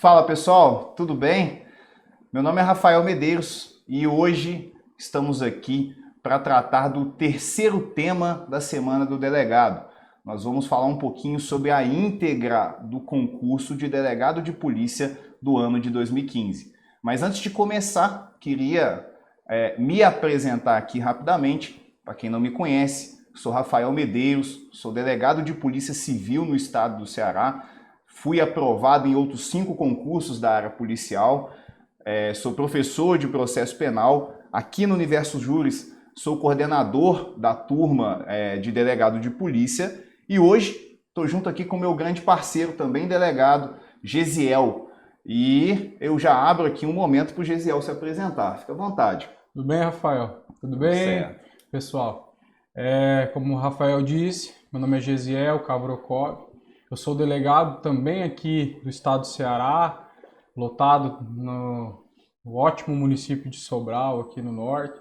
Fala pessoal, tudo bem? Meu nome é Rafael Medeiros e hoje estamos aqui para tratar do terceiro tema da Semana do Delegado. Nós vamos falar um pouquinho sobre a íntegra do concurso de delegado de polícia do ano de 2015. Mas antes de começar, queria me apresentar aqui rapidamente. Para quem não me conhece, sou Rafael Medeiros, sou delegado de polícia civil no estado do Ceará. Fui aprovado em outros 5 concursos da área policial, sou professor de processo penal. Aqui no Universo Juris, sou coordenador da turma de delegado de polícia. E hoje estou junto aqui com meu grande parceiro, também delegado, Gesiel. E eu já abro aqui um momento para o Gesiel se apresentar. Fica à vontade. Tudo bem, Rafael? Tudo bem, Certo. pessoal? Como o Rafael disse, meu nome é Gesiel Kavrokov. Eu sou delegado também aqui do estado do Ceará, lotado no ótimo município de Sobral, aqui no norte.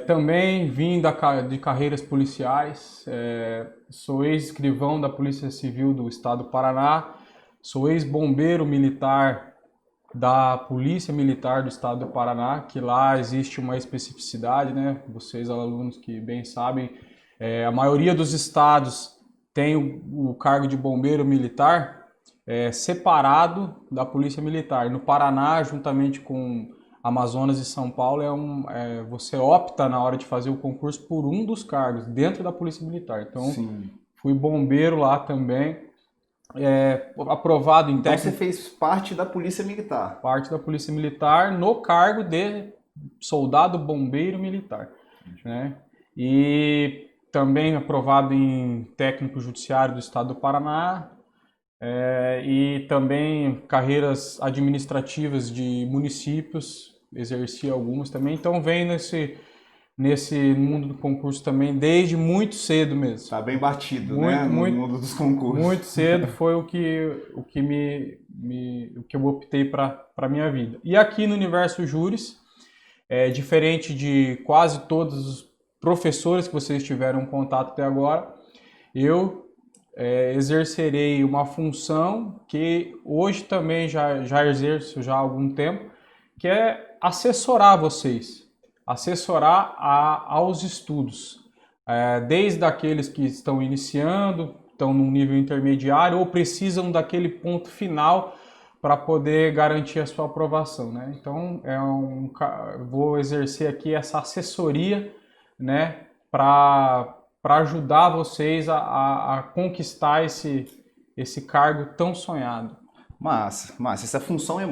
Também vim de carreiras policiais, sou ex-escrivão da Polícia Civil do estado do Paraná, sou ex-bombeiro militar da Polícia Militar do Estado do Paraná, que lá existe uma especificidade, né? Vocês, alunos que bem sabem, a maioria dos estados tem o cargo de bombeiro militar separado da Polícia Militar. No Paraná, juntamente com Amazonas e São Paulo, você opta na hora de fazer o concurso por um dos cargos dentro da Polícia Militar. Então, Sim. fui bombeiro lá também. Aprovado em Então técnico. você fez parte da Polícia Militar. Parte da Polícia Militar no cargo de soldado bombeiro militar, né? E também aprovado em técnico judiciário do estado do Paraná, e também carreiras administrativas de municípios, exerci algumas também. Então vem nesse mundo do concurso também desde muito cedo mesmo. Tá bem batido, Muito, né? No muito, mundo dos concursos. muito cedo foi o que eu optei para a minha vida. E aqui no Universo Juris, diferente de quase todos os professores que vocês tiveram contato até agora, eu exercerei uma função que hoje também já exerço já há algum tempo, que é assessorar vocês, assessorar aos estudos. Desde aqueles que estão iniciando, estão num nível intermediário ou precisam daquele ponto final para poder garantir a sua aprovação, né? Então, vou exercer aqui essa assessoria, né, para ajudar vocês a conquistar esse cargo tão sonhado. Massa, massa. Essa função é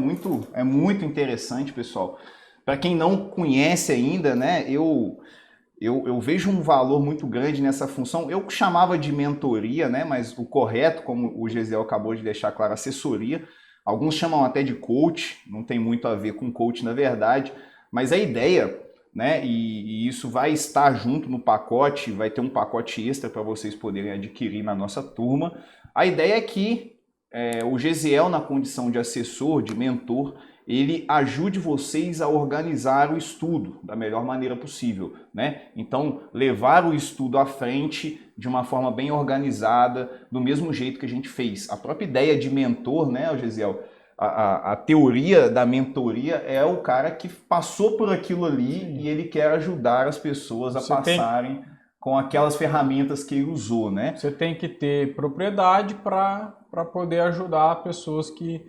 muito interessante, pessoal. Para quem não conhece ainda, né, eu vejo um valor muito grande nessa função. Eu chamava de mentoria, né, mas o correto, como o Gesiel acabou de deixar claro, assessoria. Alguns chamam até de coach, não tem muito a ver com coach na verdade, mas a ideia, né, e isso vai estar junto no pacote, vai ter um pacote extra para vocês poderem adquirir na nossa turma. A ideia é que o Gesiel, na condição de assessor, de mentor, ele ajude vocês a organizar o estudo da melhor maneira possível, né? Então, levar o estudo à frente de uma forma bem organizada, do mesmo jeito que a gente fez. A própria ideia de mentor, né, Gesiel? A teoria da mentoria é o cara que passou por aquilo ali. Sim. E ele quer ajudar as pessoas a passarem com aquelas ferramentas que ele usou, né? Você tem que ter propriedade para poder ajudar pessoas que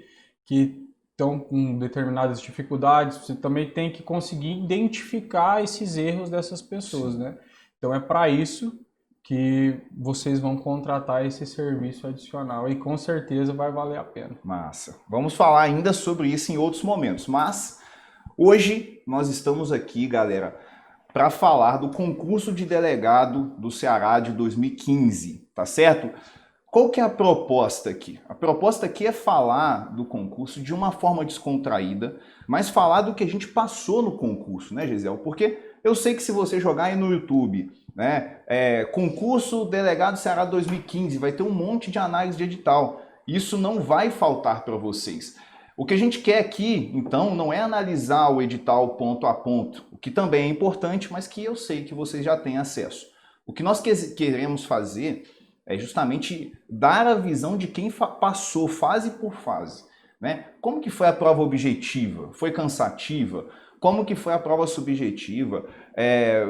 estão com determinadas dificuldades. Você também tem que conseguir identificar esses erros dessas pessoas, né? Então é para isso que vocês vão contratar esse serviço adicional e com certeza vai valer a pena. Massa. Vamos falar ainda sobre isso em outros momentos, mas hoje nós estamos aqui, galera, para falar do concurso de delegado do Ceará de 2015, tá certo? Qual que é a proposta aqui? A proposta aqui é falar do concurso de uma forma descontraída, mas falar do que a gente passou no concurso, né, Gesiel? Porque eu sei que se você jogar aí no YouTube, né, concurso delegado Ceará 2015, vai ter um monte de análise de edital. Isso não vai faltar para vocês. O que a gente quer aqui, então, não é analisar o edital ponto a ponto, o que também é importante, mas que eu sei que vocês já têm acesso. O que nós queremos fazer é justamente dar a visão de quem passou fase por fase. né? Como que foi a prova objetiva? Foi cansativa? Como que foi a prova subjetiva?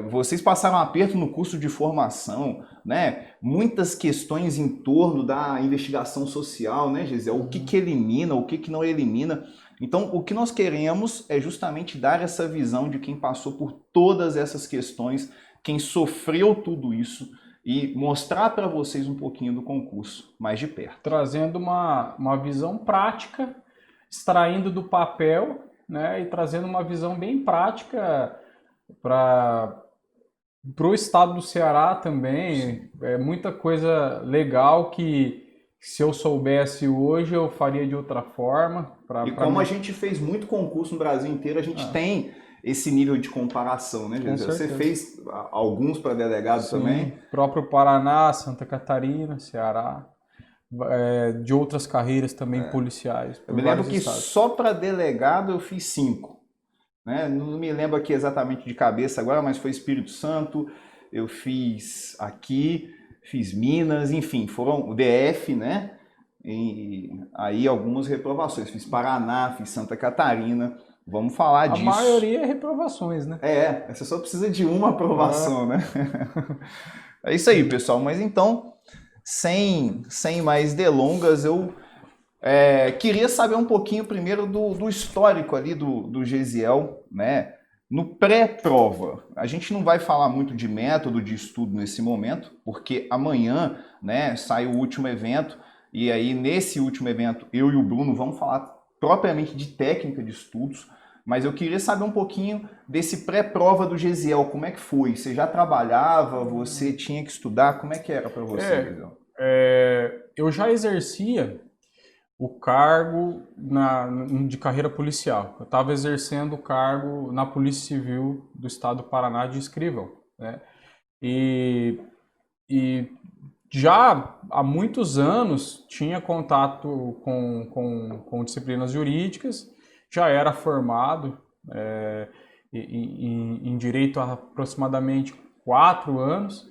Vocês passaram aperto no curso de formação, né? Muitas questões em torno da investigação social, né, Gisele? O que elimina, o que não elimina. Então, o que nós queremos é justamente dar essa visão de quem passou por todas essas questões, quem sofreu tudo isso, e mostrar para vocês um pouquinho do concurso mais de perto. Trazendo uma visão prática, extraindo do papel, né, e trazendo uma visão bem prática para o estado do Ceará também. É muita coisa legal que, se eu soubesse hoje, eu faria de outra forma. Como a gente fez muito concurso no Brasil inteiro, a gente tem esse nível de comparação, né, Gisele? Você fez alguns para delegado também? Próprio Paraná, Santa Catarina, Ceará, de outras carreiras também policiais. Eu me lembro que só para delegado eu fiz 5. Né? Não me lembro aqui exatamente de cabeça agora, mas foi Espírito Santo, eu fiz aqui, fiz Minas, enfim, foram o DF, né? E aí algumas reprovações. Fiz Paraná, fiz Santa Catarina. Vamos falar disso. A maioria é reprovações, né? Você só precisa de uma aprovação, né? É isso aí, pessoal. Mas então, sem mais delongas, eu queria saber um pouquinho primeiro do histórico ali do Gesiel, né? No pré-prova. A gente não vai falar muito de método de estudo nesse momento, porque amanhã, né, sai o último evento, e aí nesse último evento eu e o Bruno vamos falar propriamente de técnica de estudos, mas eu queria saber um pouquinho desse pré-prova do Gesiel, como é que foi? Você já trabalhava, você tinha que estudar, como é que era para você, Gesiel? Eu já exercia o cargo de carreira policial. Eu estava exercendo o cargo na Polícia Civil do Estado do Paraná de escrivão, né? E já há muitos anos tinha contato com disciplinas jurídicas, já era formado em direito há aproximadamente 4 anos,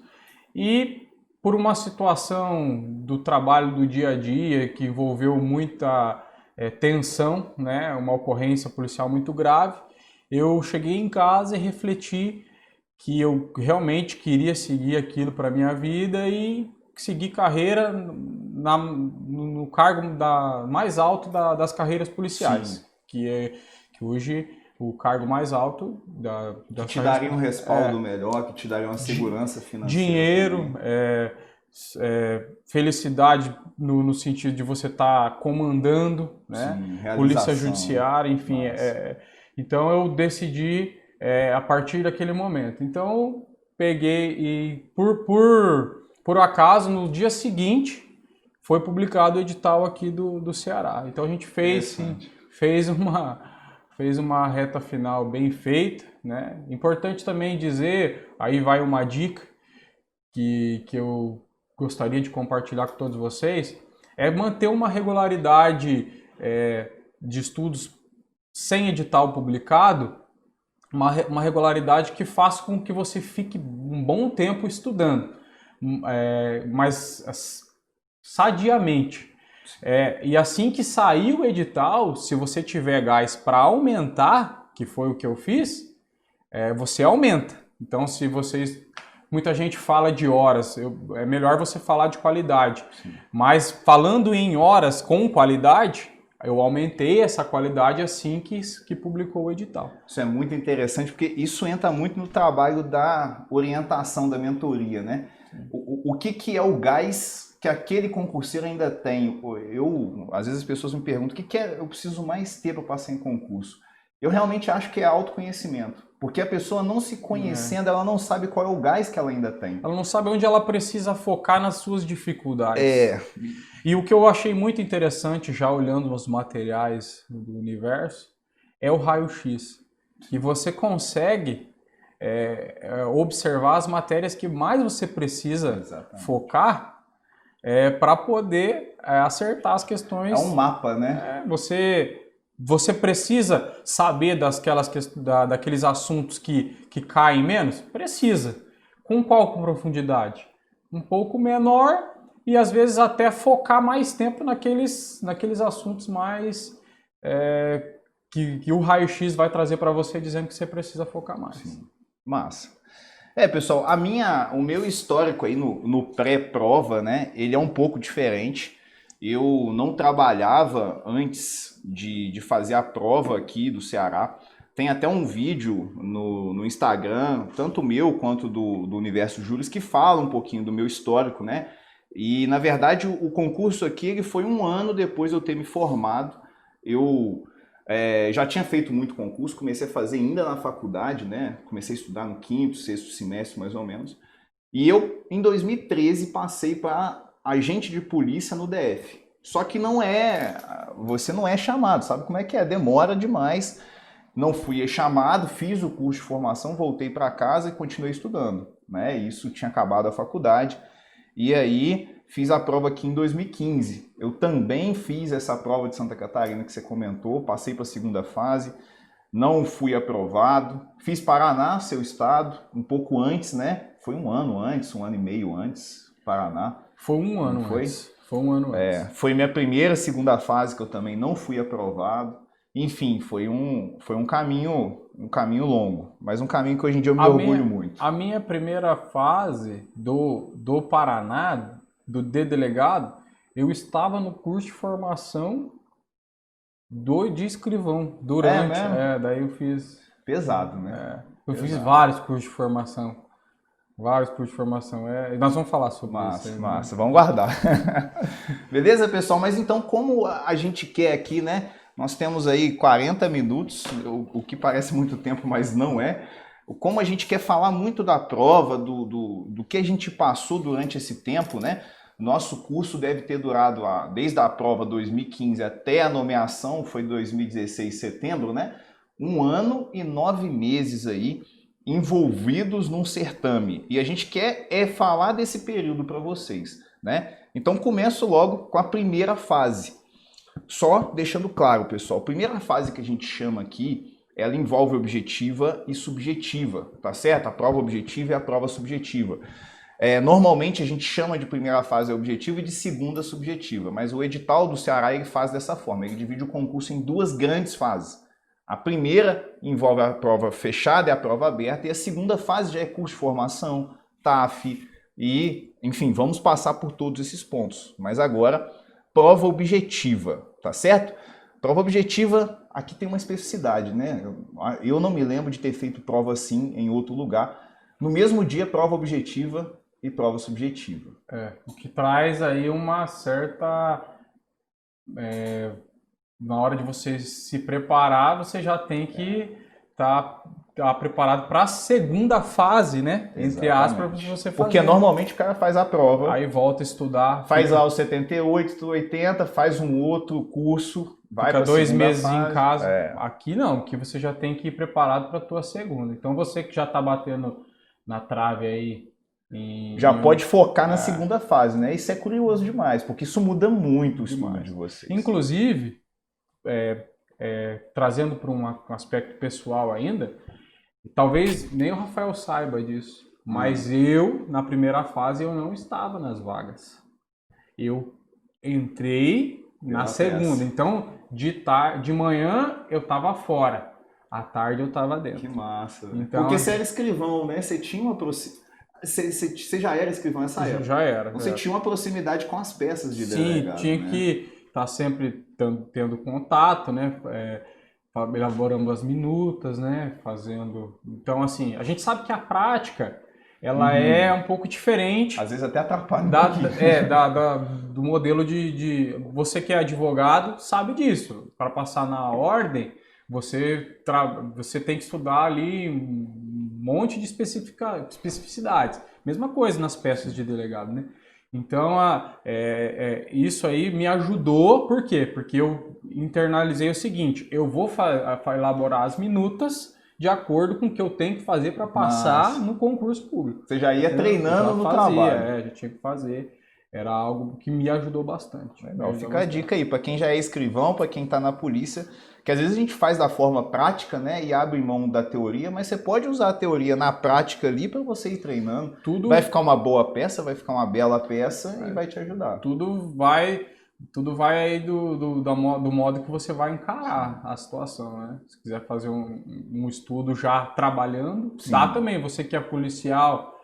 e por uma situação do trabalho do dia a dia que envolveu muita tensão, né, uma ocorrência policial muito grave, eu cheguei em casa e refleti que eu realmente queria seguir aquilo para a minha vida e seguir carreira no cargo mais alto das carreiras policiais, que hoje o cargo mais alto que te daria um respaldo melhor, que te daria uma segurança financeira. Dinheiro, felicidade no sentido de você estar comandando, né? Sim, Polícia Judiciária, enfim. Então eu decidi a partir daquele momento. Então peguei e por acaso no dia seguinte foi publicado o edital aqui do Ceará. Então a gente fez uma reta final bem feita, né? Importante também dizer, aí vai uma dica que eu gostaria de compartilhar com todos vocês, é manter uma regularidade de estudos sem edital publicado, uma regularidade que faça com que você fique um bom tempo estudando, mas sadiamente. E assim que sair o edital, se você tiver gás para aumentar, que foi o que eu fiz, você aumenta. Então, se vocês... Muita gente fala de horas, é melhor você falar de qualidade. Sim. Mas falando em horas com qualidade, eu aumentei essa qualidade assim que publicou o edital. Isso é muito interessante, porque isso entra muito no trabalho da orientação, da mentoria, né? O que é o gás que aquele concurseiro ainda tem? Às vezes as pessoas me perguntam, o que eu preciso mais ter para passar em concurso? Eu realmente acho que é autoconhecimento. Porque a pessoa não se conhecendo, ela não sabe qual é o gás que ela ainda tem. Ela não sabe onde ela precisa focar nas suas dificuldades. E o que eu achei muito interessante, já olhando os materiais do universo, é o raio-x. Que você consegue observar as matérias que mais você precisa focar para poder acertar as questões. É um mapa, né? Você precisa saber daqueles assuntos que caem menos? Precisa. Com qual profundidade? Um pouco menor e às vezes até focar mais tempo naqueles assuntos mais que o raio-x vai trazer para você dizendo que você precisa focar mais. Sim. Massa. Pessoal, o meu histórico aí no pré-prova, né, ele é um pouco diferente. Eu não trabalhava antes de fazer a prova aqui do Ceará. Tem até um vídeo no Instagram, tanto meu quanto do Universo Júris, que fala um pouquinho do meu histórico, né? E, na verdade, o concurso aqui ele foi um ano depois de eu ter me formado. Eu já tinha feito muito concurso, comecei a fazer ainda na faculdade, né? Comecei a estudar no quinto, sexto semestre, mais ou menos. E eu, em 2013, passei para agente de polícia no DF. Só que você não é chamado, sabe como é que é? Demora demais. Não fui chamado, fiz o curso de formação, voltei para casa e continuei estudando, né? Isso tinha acabado a faculdade. E aí fiz a prova aqui em 2015. Eu também fiz essa prova de Santa Catarina que você comentou, passei para a segunda fase, não fui aprovado. Fiz Paraná, seu estado, um pouco antes, né? Foi um ano antes, um ano e meio antes, Paraná. Foi um ano antes. Foi um ano antes. Foi minha primeira, segunda fase que eu também não fui aprovado. Enfim, foi um caminho longo, mas um caminho que hoje em dia eu me orgulho muito. A minha primeira fase do Paraná, de delegado, eu estava no curso de formação de escrivão durante. Daí eu fiz. Pesado, né? Eu fiz vários cursos de formação. Vários cursos de formação. Nós vamos falar sobre isso. Massa, vamos guardar. Beleza, pessoal? Mas então, como a gente quer aqui, né? Nós temos aí 40 minutos, o que parece muito tempo, mas não é. Como a gente quer falar muito da prova, do que a gente passou durante esse tempo, né? Nosso curso deve ter durado desde a prova 2015 até a nomeação, foi 2016, setembro, né? 1 ano e 9 meses aí envolvidos num certame. E a gente quer falar desse período para vocês, né? Então começo logo com a primeira fase. Só deixando claro, pessoal, a primeira fase que a gente chama aqui, ela envolve objetiva e subjetiva, tá certo? A prova objetiva e a prova subjetiva. Normalmente a gente chama de primeira fase objetiva e de segunda subjetiva, mas o edital do Ceará ele faz dessa forma, ele divide o concurso em 2 grandes fases. A primeira envolve a prova fechada e a prova aberta, e a segunda fase já é curso de formação, TAF, e, enfim, vamos passar por todos esses pontos. Mas agora, prova objetiva, tá certo? Prova objetiva, aqui tem uma especificidade, né? Eu não me lembro de ter feito prova assim em outro lugar. No mesmo dia, prova objetiva e prova subjetiva. O que traz aí uma certa... na hora de você se preparar, você já tem que estar preparado para a segunda fase, né? Exatamente. Entre aspas, para você fazer. Porque normalmente o cara faz a prova, aí volta a estudar, faz lá os 78, 80, faz um outro curso, vai para 2 meses fase. em casa. Aqui não, que você já tem que ir preparado para a tua segunda. Então você que já está batendo na trave aí, já pode focar na segunda fase, né? Isso é curioso demais, porque isso muda muito o estudo de vocês. Inclusive, trazendo para um aspecto pessoal ainda, talvez nem o Rafael saiba disso, mas eu, na primeira fase, eu não estava nas vagas. Eu entrei na segunda. Então, de manhã eu estava fora, à tarde eu estava dentro. Que massa. Então, porque você era escrivão, né? Você tinha uma você já era escrivão nessa época? Já era. Você tinha uma proximidade com as peças de delegado. Sim, tinha que estar sempre tendo contato, né? Elaborando as minutas, né? Fazendo... Então, assim, a gente sabe que a prática, ela é um pouco diferente. Às vezes até atrapalha do modelo de... Você que é advogado sabe disso. Para passar na ordem, você tem que estudar ali um monte de especificidades. Mesma coisa nas peças de delegado, né? Então, isso aí me ajudou, por quê? Porque eu internalizei o seguinte, eu vou elaborar as minutas de acordo com o que eu tenho que fazer para passar no concurso público. Você já ia treinando no trabalho. Já tinha que fazer. Era algo que me ajudou bastante. Legal, fica a dica aí, para quem já é escrivão, para quem está na polícia, que às vezes a gente faz da forma prática, né, e abre mão da teoria, mas você pode usar a teoria na prática ali para você ir treinando. Vai ficar uma boa peça, vai ficar uma bela peça e vai te ajudar. Tudo vai Tudo vai aí do modo que você vai encarar a situação, né? Se quiser fazer um estudo já trabalhando, dá Sim. também. Você que é policial,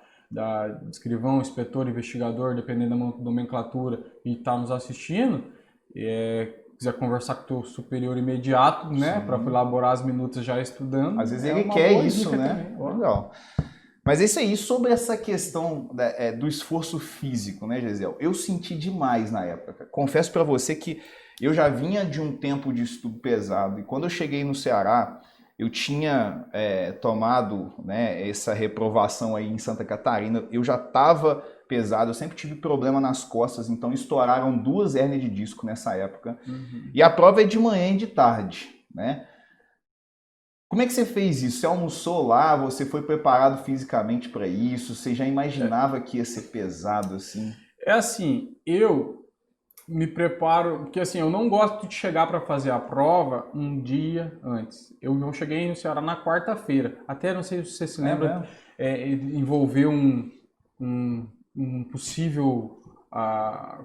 escrivão, inspetor, investigador, dependendo da nomenclatura, e está nos assistindo, quiser conversar com o teu superior imediato, né? Para Sim. elaborar as minutas já estudando, Às vezes é ele uma quer boa isso, dica né? também. Ó. Legal. Mas é isso aí, sobre essa questão do esforço físico, né, Gesiel? Eu senti demais na época. Confesso para você que eu já vinha de um tempo de estudo pesado. E quando eu cheguei no Ceará, eu tinha tomado, né, essa reprovação aí em Santa Catarina. Eu já estava pesado, eu sempre tive problema nas costas, então estouraram 2 hérnias de disco nessa época. Uhum. E a prova é de manhã e de tarde, né? Como é que você fez isso? Você almoçou lá? Você foi preparado fisicamente para isso? Você já imaginava que ia ser pesado assim? É assim, eu me preparo, porque assim, eu não gosto de chegar para fazer a prova um dia antes. Eu cheguei no Ceará na quarta-feira. Até não sei se você se É lembra, mesmo? envolveu um possível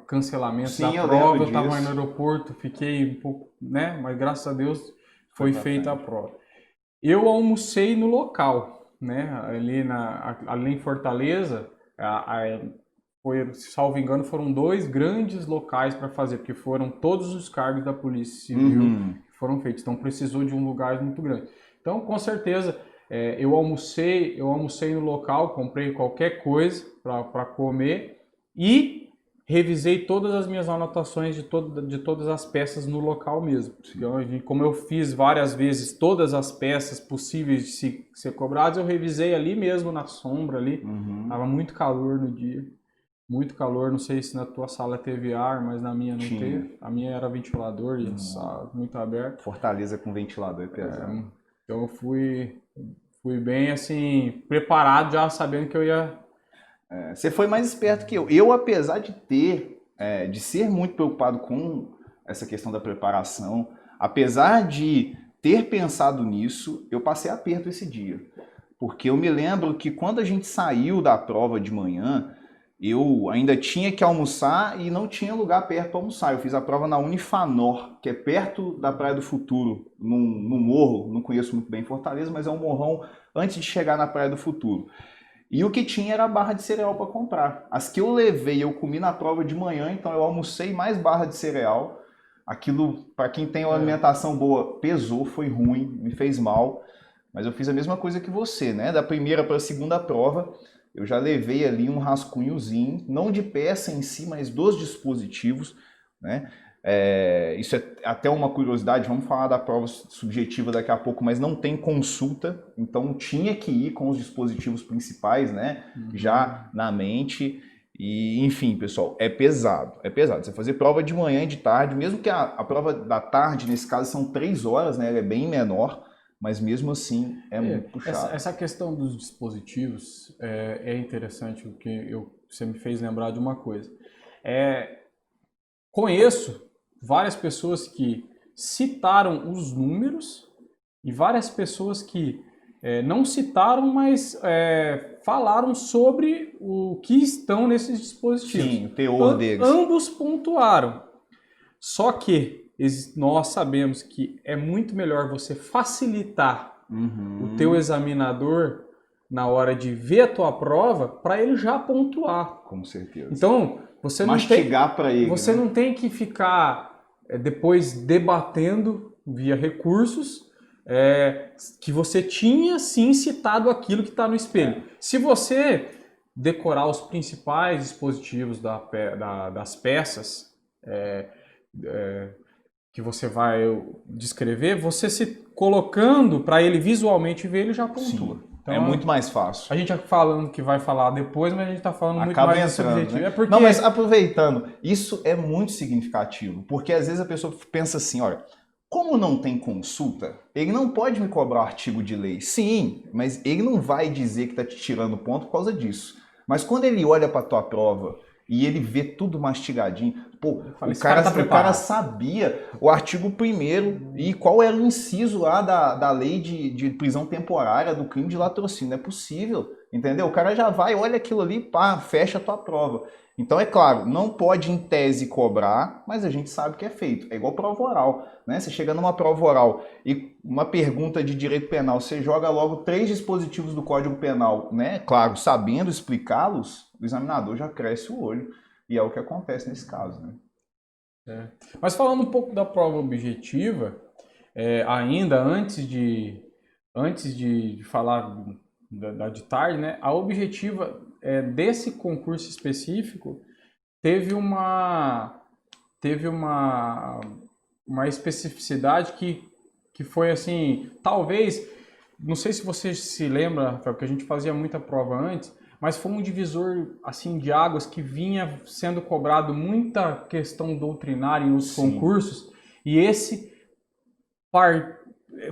cancelamento da Sim, eu lembro prova. Eu estava no disso. aeroporto, fiquei um pouco, né? Mas graças a Deus Foi foi pra feita a frente. prova. Eu almocei no local, né? Ali em Fortaleza, foi, salvo engano, foram 2 grandes locais para fazer, porque foram todos os cargos da Polícia Civil Uhum. que foram feitos. Então precisou de um lugar muito grande. Então, com certeza, eu almocei no local, comprei qualquer coisa para comer e revisei todas as minhas anotações de todas as peças no local mesmo. Então, como eu fiz várias vezes todas as peças possíveis de ser cobradas, eu revisei ali mesmo na sombra ali. Uhum. Tava muito calor no dia. Muito calor, não sei se na tua sala teve ar, mas na minha não Tinha. teve. A minha era ventilador e muito aberto. Fortaleza com ventilador é pesado. Então eu fui bem assim, preparado já sabendo que eu ia. Você foi mais esperto que eu. Eu, apesar de de ser muito preocupado com essa questão da preparação, apesar de ter pensado nisso, eu passei aperto esse dia. Porque eu me lembro que quando a gente saiu da prova de manhã, eu ainda tinha que almoçar e não tinha lugar perto para almoçar. Eu fiz a prova na Unifanor, que é perto da Praia do Futuro, num morro. Não conheço muito bem Fortaleza, mas é um morrão antes de chegar na Praia do Futuro. E o que tinha era barra de cereal para comprar. As que eu levei, eu comi na prova de manhã, então eu almocei mais barra de cereal. Aquilo, para quem tem uma alimentação boa, pesou, foi ruim, me fez mal. Mas eu fiz a mesma coisa que você, né? Da primeira para a segunda prova, eu já levei ali um rascunhozinho, não de peça em si, mas dos dispositivos, né? Isso é até uma curiosidade, vamos falar da prova subjetiva daqui a pouco, mas não tem consulta, então tinha que ir com os dispositivos principais, né? Já na mente. E, enfim, pessoal, é pesado, é pesado. Você fazer prova de manhã e de tarde, mesmo que a prova da tarde, nesse caso, são 3 horas, né? Ela é bem menor, mas mesmo assim é muito puxado. Essa questão dos dispositivos é interessante, porque você me fez lembrar de uma coisa. Conheço várias pessoas que citaram os números e várias pessoas que não citaram, mas falaram sobre o que estão nesses dispositivos. Sim, o teor deles. Ambos pontuaram. Só que nós sabemos que é muito melhor você facilitar o teu examinador na hora de ver a tua prova para ele já pontuar. Com certeza. Então, você mastigar para ele. Você né? não tem que ficar depois debatendo via recursos que você tinha sim citado aquilo que está no espelho. Se você decorar os principais dispositivos das peças que você vai descrever, você se colocando para ele visualmente ver, ele já pontua. Sim. Então, É muito mais fácil. A gente está falando que vai falar depois, mas a gente está falando muito Acaba mais entrando, subjetivo. né? Porque... Não, mas aproveitando, isso é muito significativo, porque às vezes a pessoa pensa assim, olha, como não tem consulta, ele não pode me cobrar o artigo de lei. Sim, mas ele não vai dizer que está te tirando ponto por causa disso. Mas quando ele olha para a tua prova e ele vê tudo mastigadinho, pô, o cara sabia o artigo 1º e qual era o inciso lá da lei de prisão temporária do crime de latrocínio. Não é possível. entendeu? O cara já vai, olha aquilo ali, pá, fecha a tua prova. Então, é claro, não pode em tese cobrar, mas a gente sabe que é feito. É igual prova oral, né? Você chega numa prova oral e uma pergunta de direito penal, você joga logo 3 dispositivos do Código Penal, né? Claro, sabendo explicá-los, o examinador já cresce o olho. E é o que acontece nesse caso, né? Mas falando um pouco da prova objetiva, ainda antes de falar da de tarde, né? A objetiva desse concurso específico teve uma especificidade que foi assim, talvez, não sei se você se lembra, Rafael, porque a gente fazia muita prova antes, mas foi um divisor assim de águas que vinha sendo cobrado muita questão doutrinária em outros concursos, e esse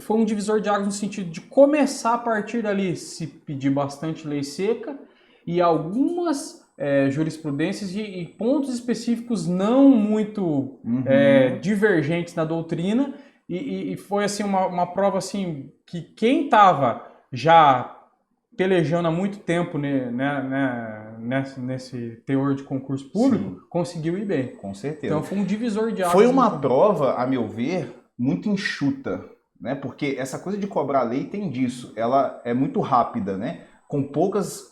foi um divisor de águas no sentido de começar a partir dali se pedir bastante lei seca e algumas jurisprudências e pontos específicos não muito divergentes na doutrina, e foi assim uma prova assim que quem estava já pelejando há muito tempo nesse teor de concurso público, conseguiu ir bem. Com certeza. Então foi um divisor de águas. Foi uma prova, a meu ver, muito enxuta, né? Porque essa coisa de cobrar lei tem disso. Ela é muito rápida, né? Com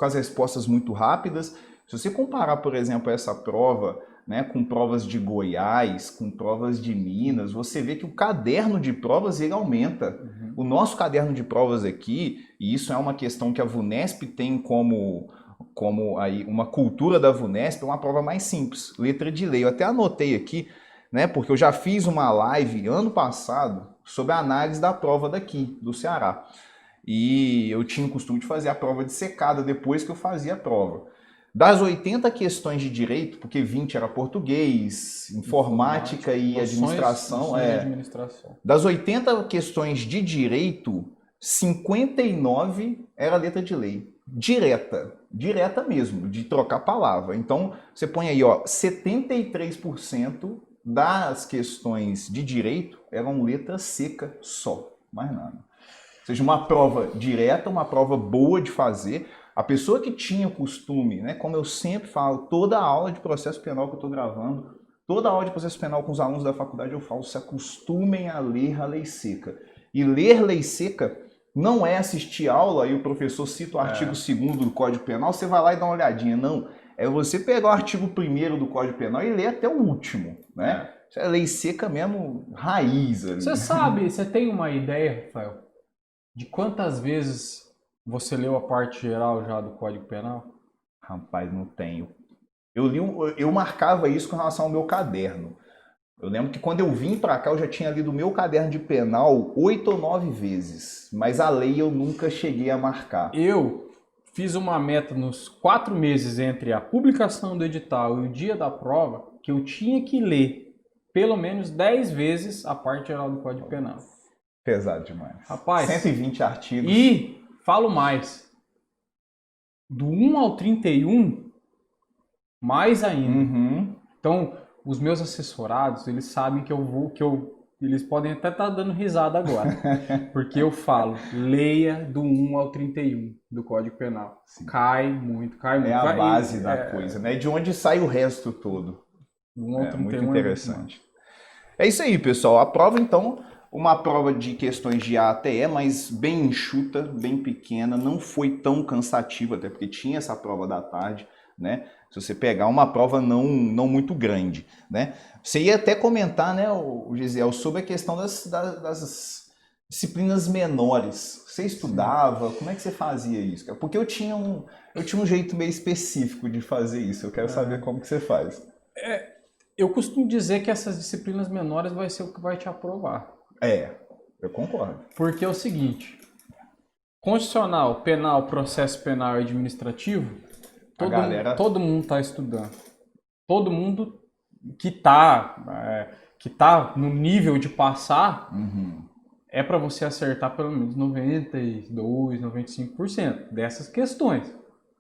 as respostas muito rápidas. Se você comparar, por exemplo, essa prova, né, com provas de Goiás, com provas de Minas, você vê que o caderno de provas ele aumenta. O nosso caderno de provas aqui, e isso é uma questão que a VUNESP tem como aí uma cultura da VUNESP, é uma prova mais simples, letra de lei. Eu até anotei aqui, né, porque eu já fiz uma live ano passado sobre a análise da prova daqui, do Ceará. E eu tinha o costume de fazer a prova de secada depois que eu fazia a prova. Das 80 questões de direito, porque 20 era português, informática e administração, das 80 questões de direito, 59 era letra de lei. Direta mesmo, de trocar palavra. Então, você põe aí, ó, 73% das questões de direito eram letra seca só, mais nada. Ou seja, uma prova direta, uma prova boa de fazer. A pessoa que tinha costume, né, como eu sempre falo, toda aula de processo penal que eu estou gravando, toda aula de processo penal com os alunos da faculdade eu falo, se acostumem a ler a lei seca. E ler lei seca não é assistir aula e o professor cita o artigo 2º do Código Penal, você vai lá e dá uma olhadinha. Não, é você pegar o artigo 1º do Código Penal e ler até o último, né? Isso é lei seca mesmo, raiz ali. Você sabe, você tem uma ideia, Rafael, de quantas vezes você leu a parte geral já do Código Penal? Rapaz, não tenho. Eu marcava isso com relação ao meu caderno. Eu lembro que quando eu vim para cá, eu já tinha lido o meu caderno de penal 8 ou 9 vezes. Mas a lei eu nunca cheguei a marcar. Eu fiz uma meta nos 4 meses entre a publicação do edital e o dia da prova, que eu tinha que ler pelo menos 10 vezes a parte geral do Código Penal. Pesado demais. Rapaz, 120 artigos. E falo mais. Do 1 ao 31, mais ainda. Então, os meus assessorados, eles sabem que eles podem até estar dando risada agora. Porque eu falo, leia do 1 ao 31 do Código Penal. Sim. Cai muito. É a base da coisa, né? De onde sai o resto todo. 1 ao 31 muito interessante. É isso aí, pessoal. A prova, então, uma prova de questões de A até E, mas bem enxuta, bem pequena, não foi tão cansativa, até porque tinha essa prova da tarde, né? Se você pegar uma prova não muito grande, né? Você ia até comentar, né, o Gisele, sobre a questão das disciplinas menores. Você estudava? Como é que você fazia isso? Porque eu tinha um jeito meio específico de fazer isso. Eu quero saber como que você faz. Eu costumo dizer que essas disciplinas menores vai ser o que vai te aprovar. Eu concordo. Porque é o seguinte, constitucional, penal, processo penal e administrativo, todo mundo está estudando. Todo mundo que está no nível de passar, é para você acertar pelo menos 92%, 95% dessas questões.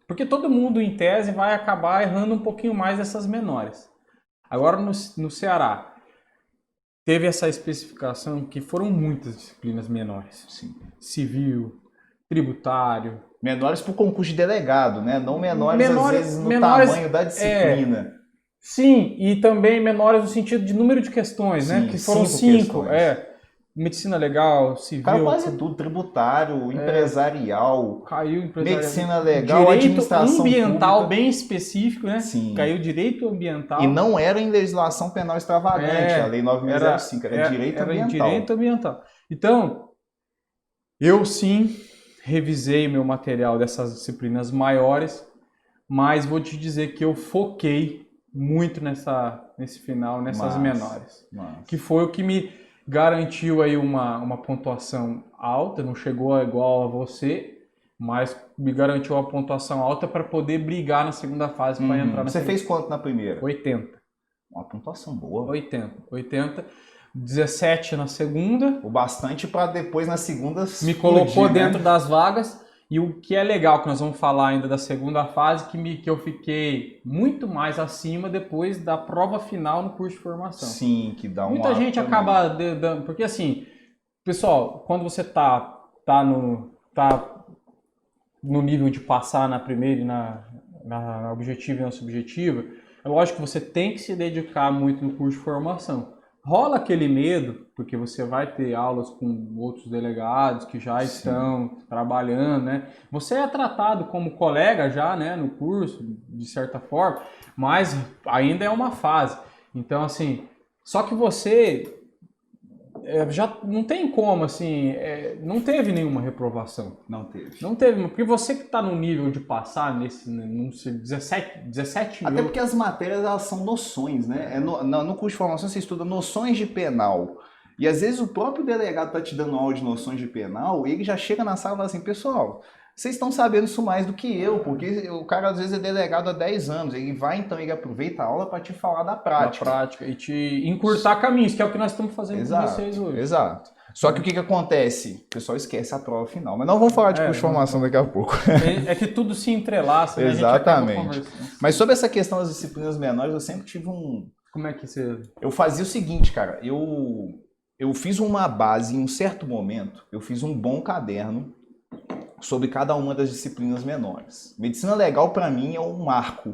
Porque todo mundo, em tese, vai acabar errando um pouquinho mais dessas menores. Agora, no Ceará, teve essa especificação que foram muitas disciplinas menores. Sim. Civil, tributário. Menores para o concurso de delegado, né? Não menores, às vezes, no menores, tamanho da disciplina. Sim, e também menores no sentido de número de questões, né? Sim, Que foram 5. Medicina legal, civil. Caiu quase tudo, tributário, empresarial, Caiu empresarial. medicina legal, direito administração ambiental pública. bem específico, né? Sim. Caiu direito ambiental. E não era em legislação penal extravagante, a Lei 9.605, era direito ambiental. Era direito ambiental. Então, eu sim revisei meu material dessas disciplinas maiores, mas vou te dizer que eu foquei muito nesse final, nessas menores. Que foi o que me garantiu aí uma pontuação alta, não chegou igual a você, mas me garantiu uma pontuação alta para poder brigar na segunda fase para entrar na Você fez quanto na primeira? 80. Uma pontuação boa. 80. 17 na segunda. O bastante para depois na segunda me colocou dentro das vagas. E o que é legal, que nós vamos falar ainda da segunda fase, que eu fiquei muito mais acima depois da prova final no curso de formação. Sim, que dá muita gente acaba dando... Porque assim, pessoal, quando você tá no nível de passar na primeira e na objetiva e na subjetiva, é lógico que você tem que se dedicar muito no curso de formação. Rola aquele medo, porque você vai ter aulas com outros delegados que já estão trabalhando, né? Você é tratado como colega já, né, no curso, de certa forma, mas ainda é uma fase. Então, assim, só que você já não tem como, assim, não teve nenhuma reprovação. Não teve. Não teve, porque você que está no nível de passar nesse 17 Até porque as matérias, elas são noções, né? No curso de formação você estuda noções de penal. E às vezes o próprio delegado está te dando aula de noções de penal, e ele já chega na sala e fala assim, pessoal, vocês estão sabendo isso mais do que eu, porque o cara às vezes é delegado há 10 anos, ele aproveita a aula para te falar da prática. Da prática, e te encurtar caminhos, que é o que nós estamos fazendo com vocês hoje. Exato. Só que o que acontece? O pessoal esquece a prova final. Mas não vamos falar de curso de formação daqui a pouco. É que tudo se entrelaça, né? Exatamente. Mas sobre essa questão das disciplinas menores, eu sempre tive um... Como é que você... Eu fazia o seguinte, cara, eu fiz uma base em um certo momento, eu fiz um bom caderno sobre cada uma das disciplinas menores. Medicina legal, para mim, é um marco.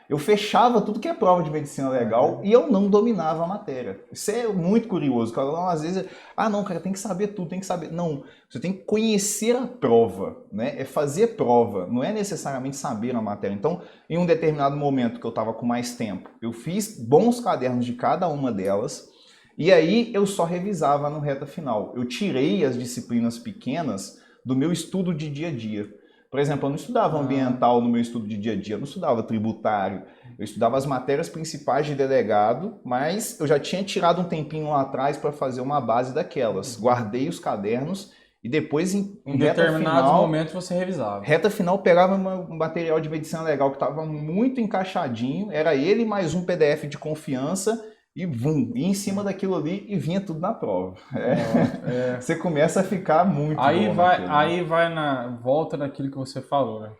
Eu fechava tudo que é prova de medicina legal e eu não dominava a matéria. Isso é muito curioso. Às vezes, não, cara, tem que saber tudo, tem que saber. Não, você tem que conhecer a prova, né? É fazer prova, não é necessariamente saber a matéria. Então, em um determinado momento que eu estava com mais tempo, eu fiz bons cadernos de cada uma delas e aí eu só revisava no reta final. Eu tirei as disciplinas pequenas do meu estudo de dia a dia. Por exemplo, eu não estudava ambiental no meu estudo de dia a dia, eu não estudava tributário, eu estudava as matérias principais de delegado, mas eu já tinha tirado um tempinho lá atrás para fazer uma base daquelas. Guardei os cadernos e depois em determinados momentos você revisava. Reta final pegava um material de medicina legal que estava muito encaixadinho, era ele mais um PDF de confiança, e ia em cima daquilo ali e vinha tudo na prova. Você começa a ficar muito volta naquilo que você falou, né?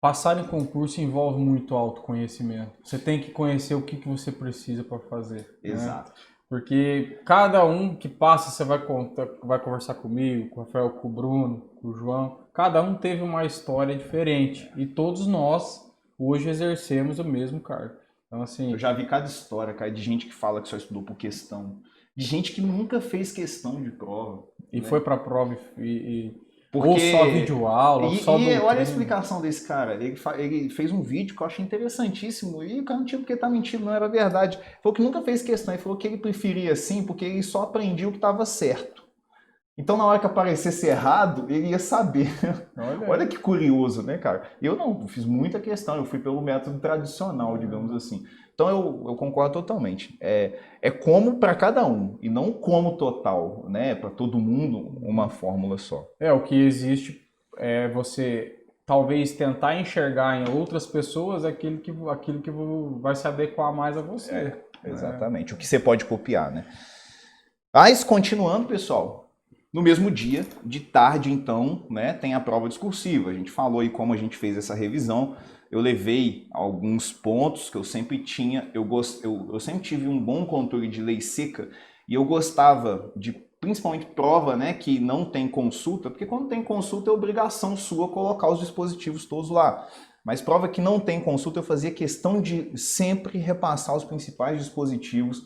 Passar em concurso envolve muito autoconhecimento. Você tem que conhecer o que você precisa para fazer. Exato. Né? Porque cada um que passa, você vai conversar comigo, com o Rafael, com o Bruno, com o João, cada um teve uma história diferente. E todos nós hoje exercemos o mesmo cargo. Então, assim, eu já vi cada história, cara, de gente que fala que só estudou por questão, de gente que nunca fez questão de prova. E foi pra prova ou só videoaula, só e olha a explicação desse cara, ele fez um vídeo que eu achei interessantíssimo, e o cara não tinha porque tá mentindo, não era verdade. Ele falou que nunca fez questão, ele falou que ele preferia assim, porque ele só aprendia o que estava certo. Então, na hora que aparecesse errado, ele ia saber. Olha que curioso, né, cara? Eu não fiz muita questão, eu fui pelo método tradicional, digamos assim. Então, eu concordo totalmente. É como para cada um, e não como total, né? Para todo mundo, uma fórmula só. O que existe é você talvez tentar enxergar em outras pessoas aquilo que vai se adequar mais a você. Exatamente. O que você pode copiar, né? Mas, continuando, pessoal... No mesmo dia, de tarde, então, né, tem a prova discursiva. A gente falou aí como a gente fez essa revisão. Eu levei alguns pontos que eu sempre tinha. Eu sempre tive um bom controle de lei seca e eu gostava de principalmente prova, né, que não tem consulta, porque quando tem consulta é obrigação sua colocar os dispositivos todos lá. Mas prova que não tem consulta, eu fazia questão de sempre repassar os principais dispositivos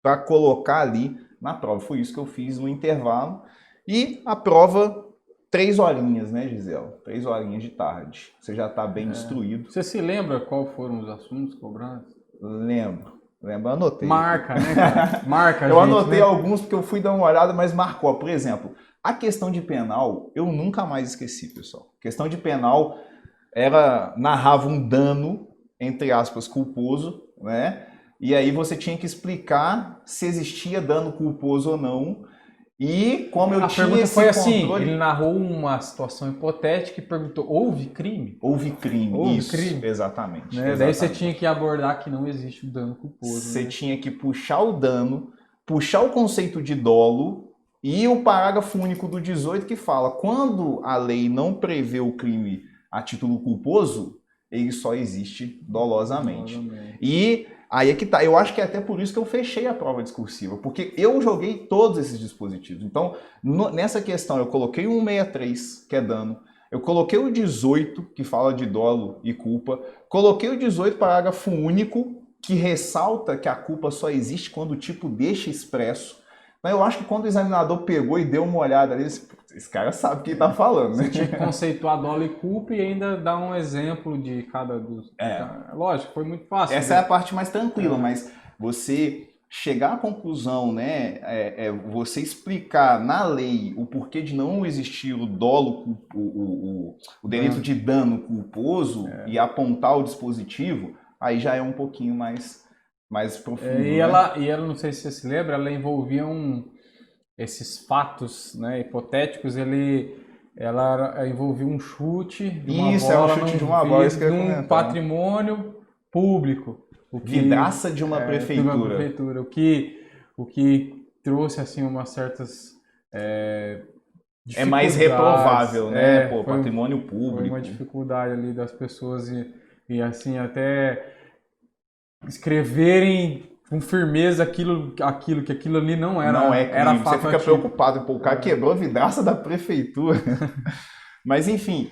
para colocar ali na prova. Foi isso que eu fiz no intervalo. E a prova, 3 horinhas, né, Gisela? 3 horinhas de tarde. Você já está bem instruído. Você se lembra qual foram os assuntos cobrados? Lembro, anotei. Marca, né, cara? Marca, eu gente, anotei né? alguns porque eu fui dar uma olhada, mas marcou. Por exemplo, a questão de penal, eu nunca mais esqueci, pessoal. Questão de penal narrava um dano, entre aspas, culposo, né? E aí você tinha que explicar se existia dano culposo ou não. E como eu A tinha pergunta esse foi assim, controle... ele narrou uma situação hipotética e perguntou, houve crime? Houve crime, Houve isso, crime. exatamente, Né? exatamente. Daí você tinha que abordar que não existe o dano culposo. Você né? tinha que puxar o dano, puxar o conceito de dolo e o parágrafo único do 18 que fala quando a lei não prevê o crime a título culposo, ele só existe dolosamente. E aí é que tá. Eu acho que é até por isso que eu fechei a prova discursiva, porque eu joguei todos esses dispositivos. Então, nessa questão, eu coloquei o 163, que é dano, eu coloquei o 18, que fala de dolo e culpa, coloquei o 18, parágrafo único, que ressalta que a culpa só existe quando o tipo deixa expresso. Mas eu acho que quando o examinador pegou e deu uma olhada ali, esse cara sabe o que ele tá falando, né? Você tinha que conceituar dolo e culpa e ainda dar um exemplo de cada dos. Lógico, foi muito fácil. Essa é a parte mais tranquila, mas você chegar à conclusão, né? Você explicar na lei o porquê de não existir o dolo, o delito de dano culposo e apontar o dispositivo, aí já é um pouquinho mais profundo. E ela, não sei se você se lembra, ela envolvia esses fatos, né, hipotéticos, ela envolvia um chute de uma bola, um chute de uma bola, isso que eu ia num comentar. patrimônio público. Vidraça de uma prefeitura. O que trouxe assim umas certas é mais reprovável, né? Patrimônio público. Foi uma dificuldade ali das pessoas e assim até escreverem com firmeza que aquilo ali não era. Não é crime. Era você fica preocupado, o cara quebrou a vidraça da prefeitura. Mas enfim,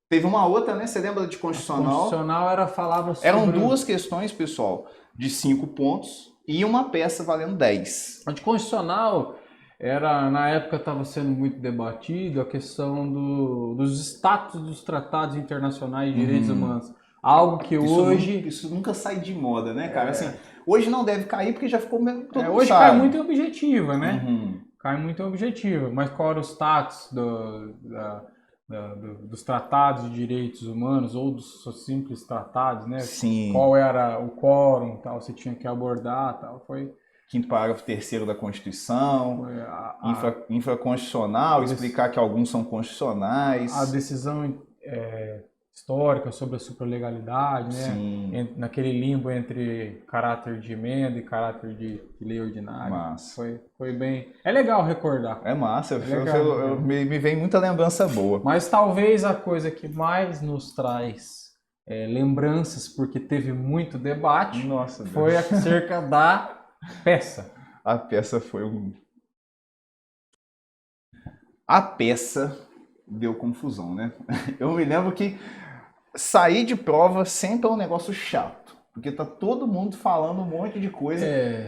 teve uma outra, né? Você lembra de constitucional? Constitucional falava sobre... Eram 2 questões, pessoal, de 5 pontos e uma peça valendo 10. A de constitucional na época estava sendo muito debatido a questão dos status dos tratados internacionais de direitos humanos. Algo que hoje... Isso nunca sai de moda, né, cara? Assim, hoje não deve cair porque já ficou... hoje cai muito em objetiva, né? Cai muito em objetiva. Mas qual era o status dos tratados de direitos humanos ou dos simples tratados, né? Sim. Qual era o quórum, tal, você tinha que abordar, tal, foi... 5º parágrafo 3º da Constituição, infraconstitucional, explicar que alguns são constitucionais. A decisão histórica sobre a supralegalidade, né? Sim. Naquele limbo entre caráter de emenda e caráter de lei ordinária. Massa. Foi bem... É legal recordar. É massa, me vem muita lembrança boa. Mas talvez a coisa que mais nos traz lembranças, porque teve muito debate, foi acerca da peça. A peça foi A peça deu confusão, né? Eu me lembro que sair de prova sempre é um negócio chato, porque tá todo mundo falando um monte de coisa.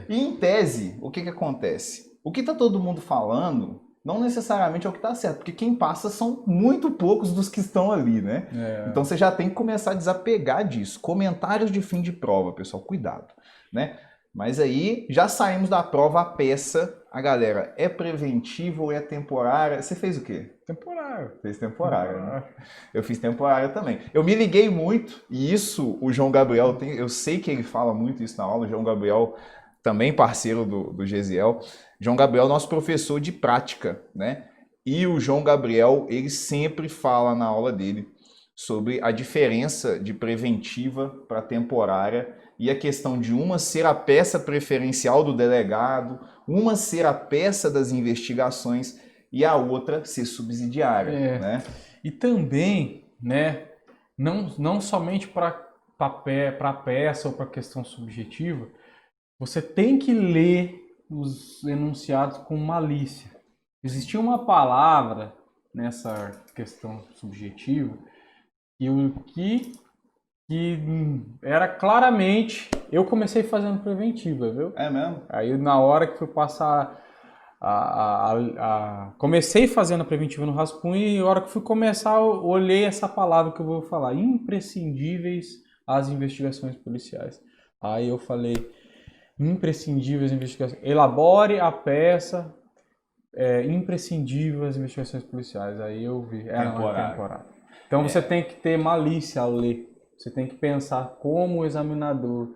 E em tese, o que acontece? O que tá todo mundo falando não necessariamente é o que tá certo, porque quem passa são muito poucos dos que estão ali, né? Então você já tem que começar a desapegar disso. Comentários de fim de prova, pessoal, cuidado, né? Mas aí, já saímos da prova, a peça, a galera, é preventiva ou é temporária? Você fez o quê? Temporária. Fez temporária, né? Eu fiz temporária também. Eu me liguei muito, e isso o João Gabriel tem, eu sei que ele fala muito isso na aula, o João Gabriel, também parceiro do Gesiel. João Gabriel, nosso professor de prática, né? E o João Gabriel, ele sempre fala na aula dele sobre a diferença de preventiva para temporária e a questão de uma ser a peça preferencial do delegado, uma ser a peça das investigações e a outra ser subsidiária, né? E também, né, não somente para a peça ou para a questão subjetiva, você tem que ler os enunciados com malícia. existia uma palavra nessa questão subjetiva que era claramente... Eu comecei fazendo preventiva, viu? É mesmo? Aí na hora que fui passar comecei fazendo a preventiva no rascunho e na hora que fui começar eu olhei essa palavra que eu vou falar, imprescindíveis às investigações policiais. Aí eu falei, imprescindíveis às investigações, elabore a peça, imprescindível às investigações policiais. Aí eu vi, temporário. Então você tem que ter malícia ao ler, você tem que pensar como o examinador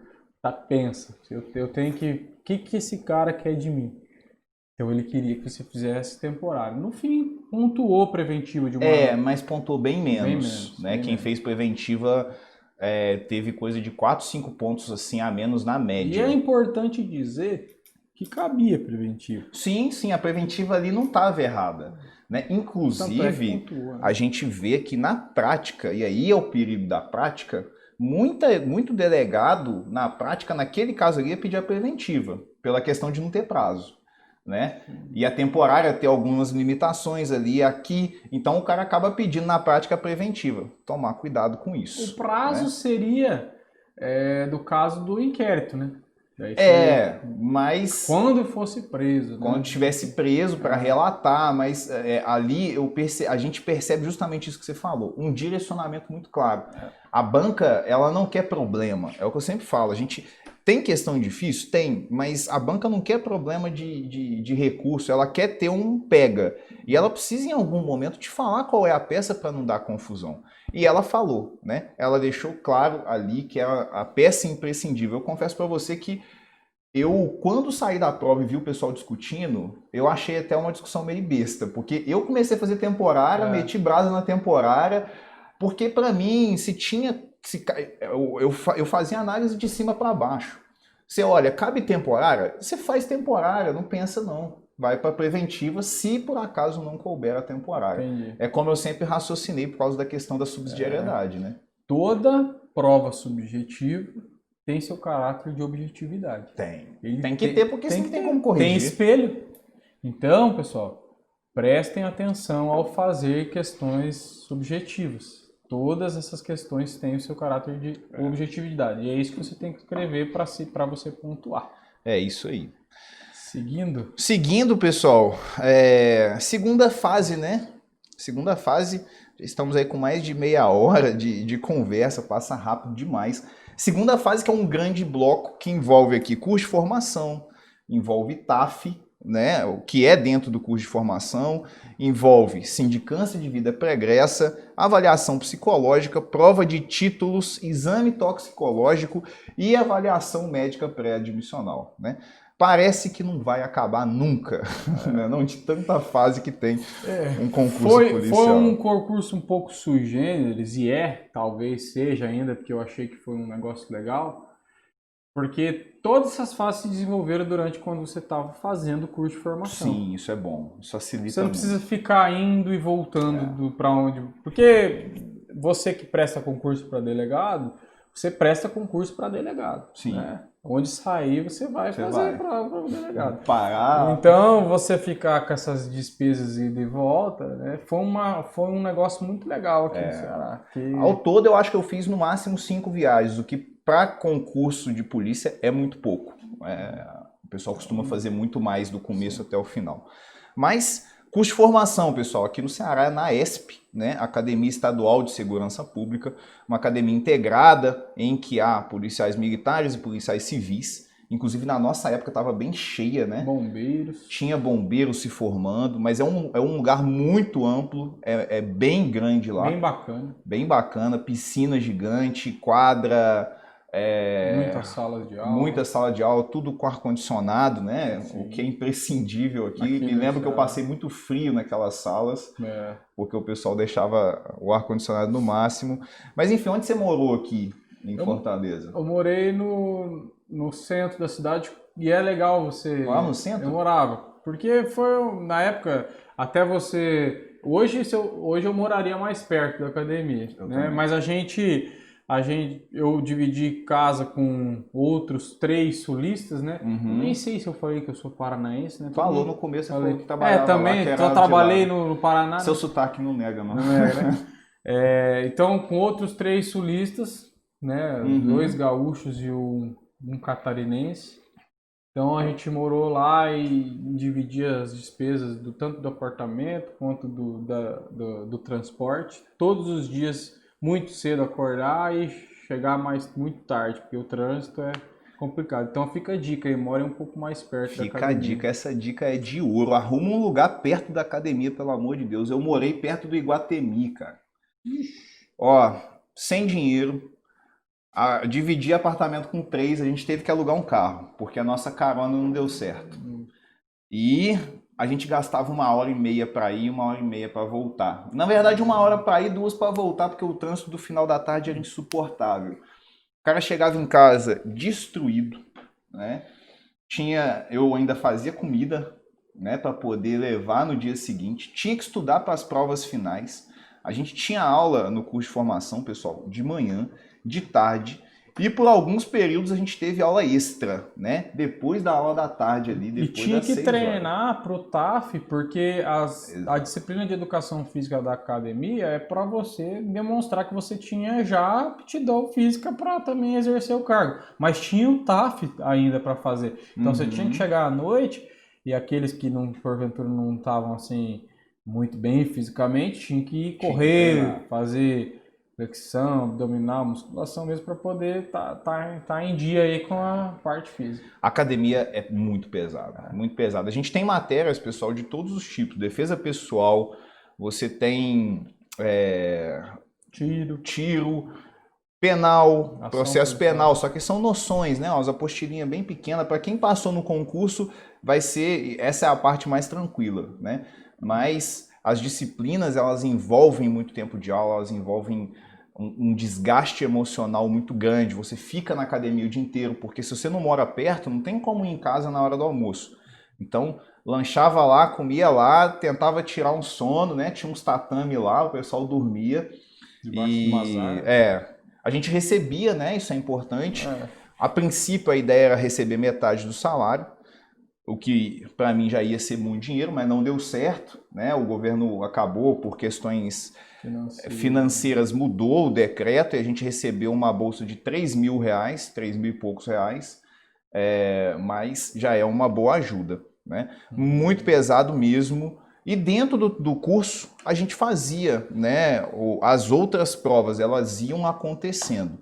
pensa. Eu tenho que, o que esse cara quer de mim? Então ele queria que você fizesse temporário. No fim, pontuou preventiva de uma... mas pontuou bem menos, né? Quem fez preventiva teve coisa de 4, 5 pontos assim a menos na média. E é importante dizer que cabia preventiva. Sim, a preventiva ali não estava errada, né? Inclusive, a gente vê que na prática, e aí é o perigo da prática, muito delegado, na prática, naquele caso ali, ia pedir a preventiva, pela questão de não ter prazo. Né? E a temporária tem algumas limitações ali, aqui, então o cara acaba pedindo na prática preventiva. Tomar cuidado com isso. O prazo, né, seria do caso do inquérito, né? Mas... quando fosse preso. Né? Quando estivesse preso para relatar, mas ali a gente percebe justamente isso que você falou, um direcionamento muito claro. A banca, ela não quer problema, é o que eu sempre falo, a gente... Tem questão difícil? Tem, mas a banca não quer problema de recurso, ela quer ter um pega. E ela precisa em algum momento te falar qual é a peça para não dar confusão. E ela falou, né? Ela deixou claro ali que é a peça imprescindível. Eu confesso para você que quando saí da prova e vi o pessoal discutindo, eu achei até uma discussão meio besta, porque eu comecei a fazer temporária, meti brasa na temporária, porque para mim, eu fazia análise de cima para baixo. Você olha, cabe temporária? Você faz temporária, não pensa não. Vai para preventiva se por acaso não couber a temporária. Entendi. É como eu sempre raciocinei por causa da questão da subsidiariedade, né? Toda prova subjetiva tem seu caráter de objetividade. Tem que ter, porque você não tem como corrigir. Tem espelho. Então, pessoal, prestem atenção ao fazer questões subjetivas. Todas essas questões têm o seu caráter de objetividade. E é isso que você tem que escrever para você pontuar. É isso aí. Seguindo, pessoal, segunda fase, né? Segunda fase, estamos aí com mais de meia hora de conversa, passa rápido demais. Segunda fase, que é um grande bloco que envolve aqui curso de formação, envolve TAF, né, o que é dentro do curso de formação, envolve sindicância de vida pregressa, avaliação psicológica, prova de títulos, exame toxicológico e avaliação médica pré-admissional, né? Parece que não vai acabar nunca, né? Não de tanta fase que tem um concurso policial. Foi um concurso um pouco sui generis, e talvez seja ainda, porque eu achei que foi um negócio legal, porque todas essas fases se desenvolveram durante quando você estava fazendo o curso de formação. Sim, isso é bom. Isso facilita. Você não precisa ficar indo e voltando para onde... Porque você que presta concurso para delegado, você presta concurso para delegado. Sim. Né? Onde sair, você vai fazer para o delegado. Parar. Então, você ficar com essas despesas ida e volta, né, foi um negócio muito legal aqui no Ceará. Ao todo, eu acho que eu fiz no máximo 5 viagens, o que para concurso de polícia é muito pouco. O pessoal costuma fazer muito mais do começo até o final. Mas, curso de formação, pessoal, aqui no Ceará, na ESP, né, Academia Estadual de Segurança Pública, uma academia integrada em que há policiais militares e policiais civis. Inclusive, na nossa época, estava bem cheia, né? Bombeiros. Tinha bombeiros se formando, mas é um lugar muito amplo, é bem grande lá. Bem bacana. Bem bacana, piscina gigante, quadra... Muitas salas de aula. Tudo com ar-condicionado, né? Sim. O que é imprescindível aqui. Me lembro que eu passei muito frio naquelas salas, porque o pessoal deixava o ar-condicionado no máximo. Mas enfim, onde você morou aqui em Fortaleza? Eu morei no centro da cidade, e é legal você... Lá no centro? Eu morava, porque foi na época, até você... Hoje eu moraria mais perto da academia, né? Mas a gente... Eu dividi casa com outros 3 sulistas, né? Nem sei se eu falei que eu sou paranaense, né? Falou no começo, você falou que trabalhava também, lá, que só era trabalhei no Paraná. Seu sotaque não nega, não. Não é, né? Então, com outros 3 sulistas, né? 2 gaúchos e um catarinense. Então a gente morou lá e dividia as despesas tanto do apartamento quanto do transporte. Todos os dias, muito cedo acordar e chegar muito tarde, porque o trânsito é complicado. Então fica a dica aí, more um pouco mais perto da academia. Fica a dica, essa dica é de ouro. Arruma um lugar perto da academia, pelo amor de Deus. Eu morei perto do Iguatemi, cara. Ó, sem dinheiro, dividir apartamento com 3, a gente teve que alugar um carro, porque a nossa carona não deu certo. E a gente gastava 1h30 para ir, 1h30 para voltar. Na verdade, 1 hora para ir, 2 para voltar, porque o trânsito do final da tarde era insuportável. O cara chegava em casa destruído, né? Eu ainda fazia comida, né, para poder levar no dia seguinte. Tinha que estudar para as provas finais. A gente tinha aula no curso de formação, pessoal, de manhã, de tarde, e por alguns períodos a gente teve aula extra, né? Depois da aula da tarde ali, depois das 6 horas. E tinha que treinar para o TAF, porque a disciplina de educação física da academia é para você demonstrar que você tinha já aptidão física para também exercer o cargo. Mas tinha o TAF ainda para fazer. Então você tinha que chegar à noite, e aqueles que porventura não estavam assim muito bem fisicamente, tinha que correr, fazer flexão, abdominal, musculação mesmo, para poder tá em dia aí com a parte física. A academia é muito pesada, muito pesada. A gente tem matérias, pessoal, de todos os tipos. Defesa pessoal, você tem tiro, penal, processo penal, só que são noções, né? As apostilinhas bem pequenas. Para quem passou no concurso, essa é a parte mais tranquila, né? Mas as disciplinas, elas envolvem muito tempo de aula, elas envolvem um desgaste emocional muito grande. Você fica na academia o dia inteiro, porque se você não mora perto, não tem como ir em casa na hora do almoço. Então, lanchava lá, comia lá, tentava tirar um sono, né? Tinha uns tatame lá, o pessoal dormia. Debaixo do mazar. A gente recebia, né? Isso é importante. A princípio, a ideia era receber metade do salário, o que para mim já ia ser muito dinheiro, mas não deu certo, né? O governo acabou por questões financeiras, mudou o decreto e a gente recebeu uma bolsa de R$3.000, 3.000 e poucos reais, mas já é uma boa ajuda, né? Muito pesado mesmo. E dentro do curso a gente fazia, né? As outras provas, elas iam acontecendo.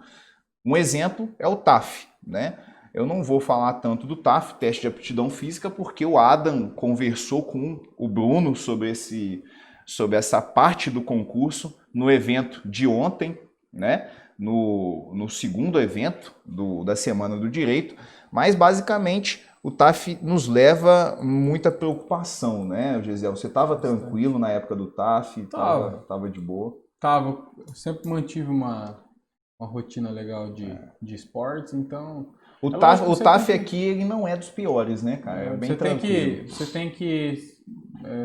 Um exemplo é o TAF, né? Eu não vou falar tanto do TAF, teste de aptidão física, porque o Adam conversou com o Bruno sobre essa parte do concurso no evento de ontem, né? No segundo evento da Semana do Direito, mas basicamente o TAF nos leva muita preocupação, né, Gesiel? Você estava tranquilo na época do TAF? Estava de boa? Tava. Eu sempre mantive uma rotina legal de esportes, então... O TAF aqui, ele não é dos piores, né, cara? É bem tranquilo. Você tem que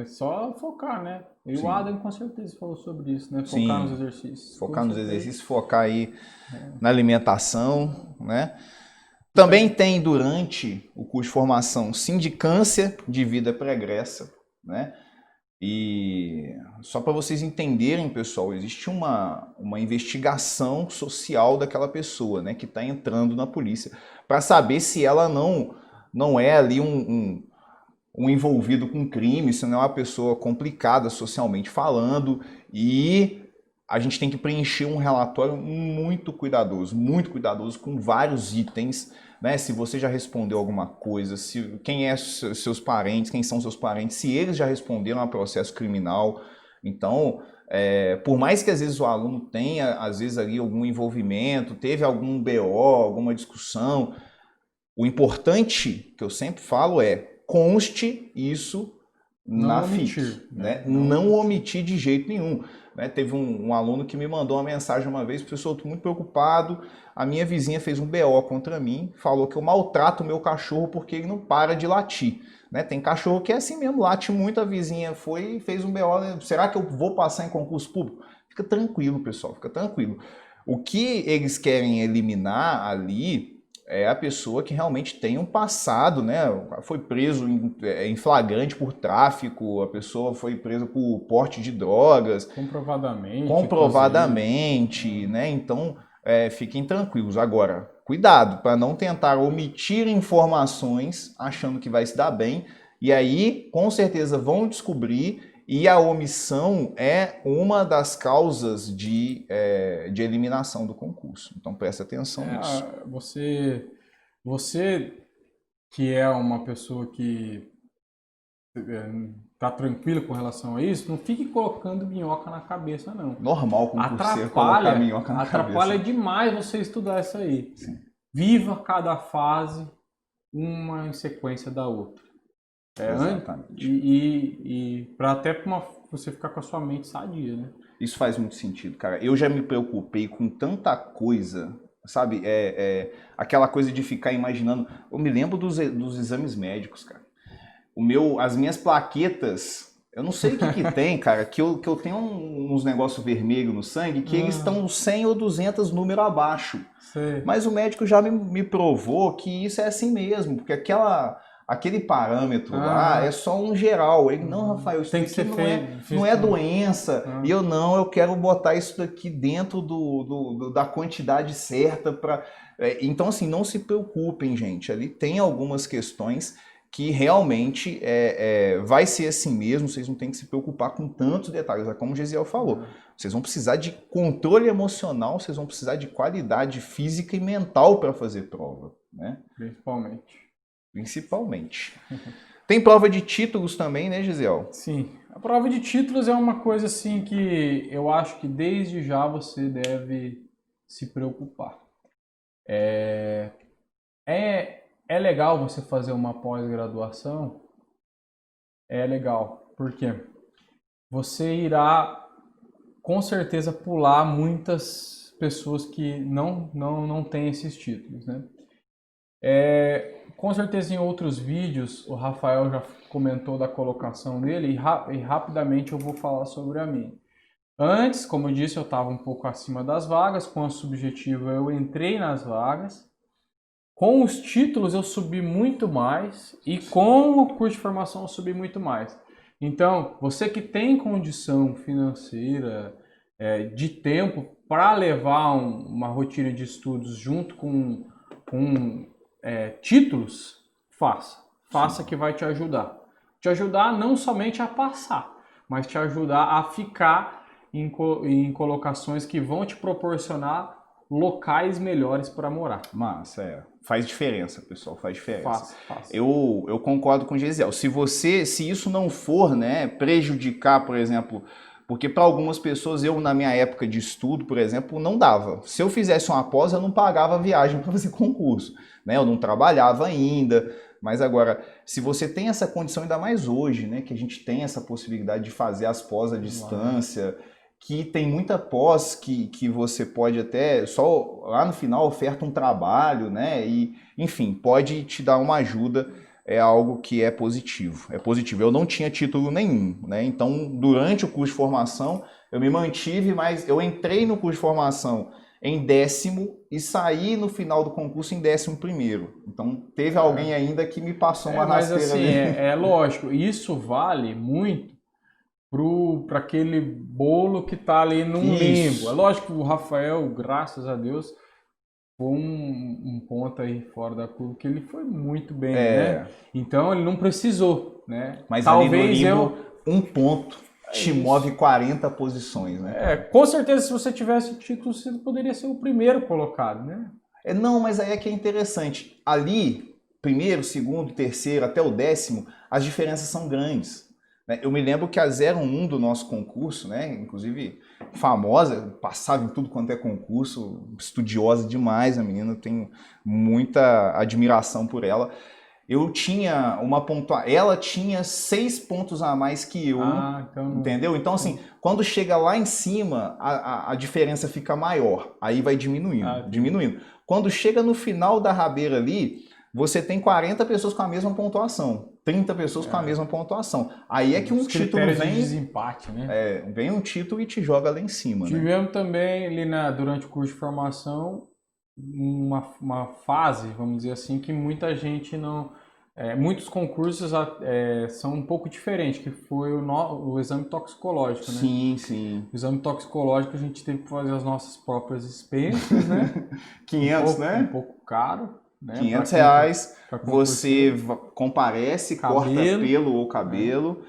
só focar, né? E o Adam com certeza falou sobre isso, né? Focar nos exercícios. Focar nos exercícios, focar aí na alimentação, né? Também tem durante o curso de formação sindicância de vida pregressa, né? E só para vocês entenderem, pessoal, existe uma investigação social daquela pessoa, né, que está entrando na polícia, para saber se ela não é ali um envolvido com crime, se não é uma pessoa complicada socialmente falando, e a gente tem que preencher um relatório muito cuidadoso com vários itens, né? Se você já respondeu alguma coisa, quem são seus parentes, se eles já responderam a processo criminal. Então, por mais que às vezes o aluno tenha, às vezes ali algum envolvimento, teve algum BO, alguma discussão, o importante que eu sempre falo é conste isso na FIC, né? Não omitir de jeito nenhum. Né? Teve um aluno que me mandou uma mensagem uma vez: professor, eu estou muito preocupado, a minha vizinha fez um BO contra mim, falou que eu maltrato o meu cachorro porque ele não para de latir. Né? Tem cachorro que é assim mesmo, late muito, a vizinha foi e fez um BO, será que eu vou passar em concurso público? Fica tranquilo, pessoal, fica tranquilo. O que eles querem eliminar ali é a pessoa que realmente tem um passado, né? Foi preso em flagrante por tráfico, a pessoa foi presa por porte de drogas. Comprovadamente, né? Então, fiquem tranquilos. Agora, cuidado para não tentar omitir informações achando que vai se dar bem. E aí, com certeza, vão descobrir. E a omissão é uma das causas de eliminação do concurso. Então preste atenção nisso. Você que é uma pessoa que está tranquilo com relação a isso, não fique colocando minhoca na cabeça, não. Normal concurseiro colocar minhoca na cabeça. Atrapalha demais você estudar isso aí. Sim. Viva cada fase uma em sequência da outra. Exatamente. E até para você ficar com a sua mente sadia, né? Isso faz muito sentido, cara. Eu já me preocupei com tanta coisa, sabe? Aquela coisa de ficar imaginando. Eu me lembro dos exames médicos, cara. As minhas plaquetas, eu não sei o que tem, cara, que eu tenho uns negócios vermelhos no sangue que eles estão 100 ou 200 números abaixo. Sei. Mas o médico já me provou que isso é assim mesmo, porque aquele parâmetro lá é só um geral. Ele, não, Rafael, isso tem que ser não é doença. E eu quero botar isso daqui dentro da quantidade certa. Então, assim, não se preocupem, gente. Ali tem algumas questões que realmente vai ser assim mesmo, vocês não têm que se preocupar com tantos detalhes. É como o Gesiel falou, vocês vão precisar de controle emocional, vocês vão precisar de qualidade física e mental para fazer prova, né? Principalmente. Tem prova de títulos também, né, Gesiel? Sim. A prova de títulos é uma coisa assim que eu acho que desde já você deve se preocupar. É legal você fazer uma pós-graduação? É legal. Por quê? Você irá, com certeza, pular muitas pessoas que não têm esses títulos, né? Com certeza em outros vídeos o Rafael já comentou da colocação dele e rapidamente eu vou falar sobre a minha. Antes, como eu disse, eu estava um pouco acima das vagas, com a subjetiva eu entrei nas vagas, com os títulos eu subi muito mais e com o curso de formação eu subi muito mais. Então, você que tem condição financeira, de tempo para levar uma rotina de estudos junto com títulos, faça que vai te ajudar. Te ajudar não somente a passar, mas te ajudar a ficar em colocações que vão te proporcionar locais melhores para morar. Massa, faz diferença, pessoal, faz diferença. Faz. Eu concordo com o Gesiel. Se isso não for, né, prejudicar, por exemplo, porque para algumas pessoas, eu na minha época de estudo, por exemplo, não dava. Se eu fizesse uma pós, eu não pagava viagem para fazer concurso, né? Eu não trabalhava ainda. Mas agora, se você tem essa condição, ainda mais hoje, né, que a gente tem essa possibilidade de fazer as pós à distância, que tem muita pós que você pode até, só lá no final oferta um trabalho, né? E, enfim, pode te dar uma ajuda. É algo que é positivo. Eu não tinha título nenhum, né? Então, durante o curso de formação, eu me mantive, mas eu entrei no curso de formação em 10º e saí no final do concurso em 11º. Então, teve alguém ainda que me passou uma rasteira. Mas assim, lógico, isso vale muito para aquele bolo que está ali num limbo. É lógico que o Rafael, graças a Deus, foi um ponto aí fora da curva que ele foi muito bem, né? Então ele não precisou, né? Mas talvez ali no limbo, um ponto te move 40 posições, né? Com certeza se você tivesse título, você poderia ser o primeiro colocado, né? Não, mas aí é que é interessante. Ali, primeiro, segundo, terceiro, até o 10º, as diferenças são grandes. Eu me lembro que a 01 do nosso concurso, né, inclusive famosa, passava em tudo quanto é concurso, estudiosa demais a menina, eu tenho muita admiração por ela. Eu tinha ela tinha 6 pontos a mais que eu, entendeu? Então assim, quando chega lá em cima, a diferença fica maior, aí vai diminuindo. Quando chega no final da rabeira ali, você tem 40 pessoas com a mesma pontuação, 30 pessoas com a mesma pontuação. Aí é que um título critérios vem... de desempate, né? Vem um título e te joga lá em cima, né? Tivemos também ali durante o curso de formação uma fase, vamos dizer assim, que muita gente não... muitos concursos são um pouco diferentes, que foi o exame toxicológico, né? Sim, sim. O exame toxicológico a gente teve que fazer as nossas próprias expensas, né? 500, né? Um pouco caro, né? R$ 500, pra você comparece, corta pelo ou cabelo, né?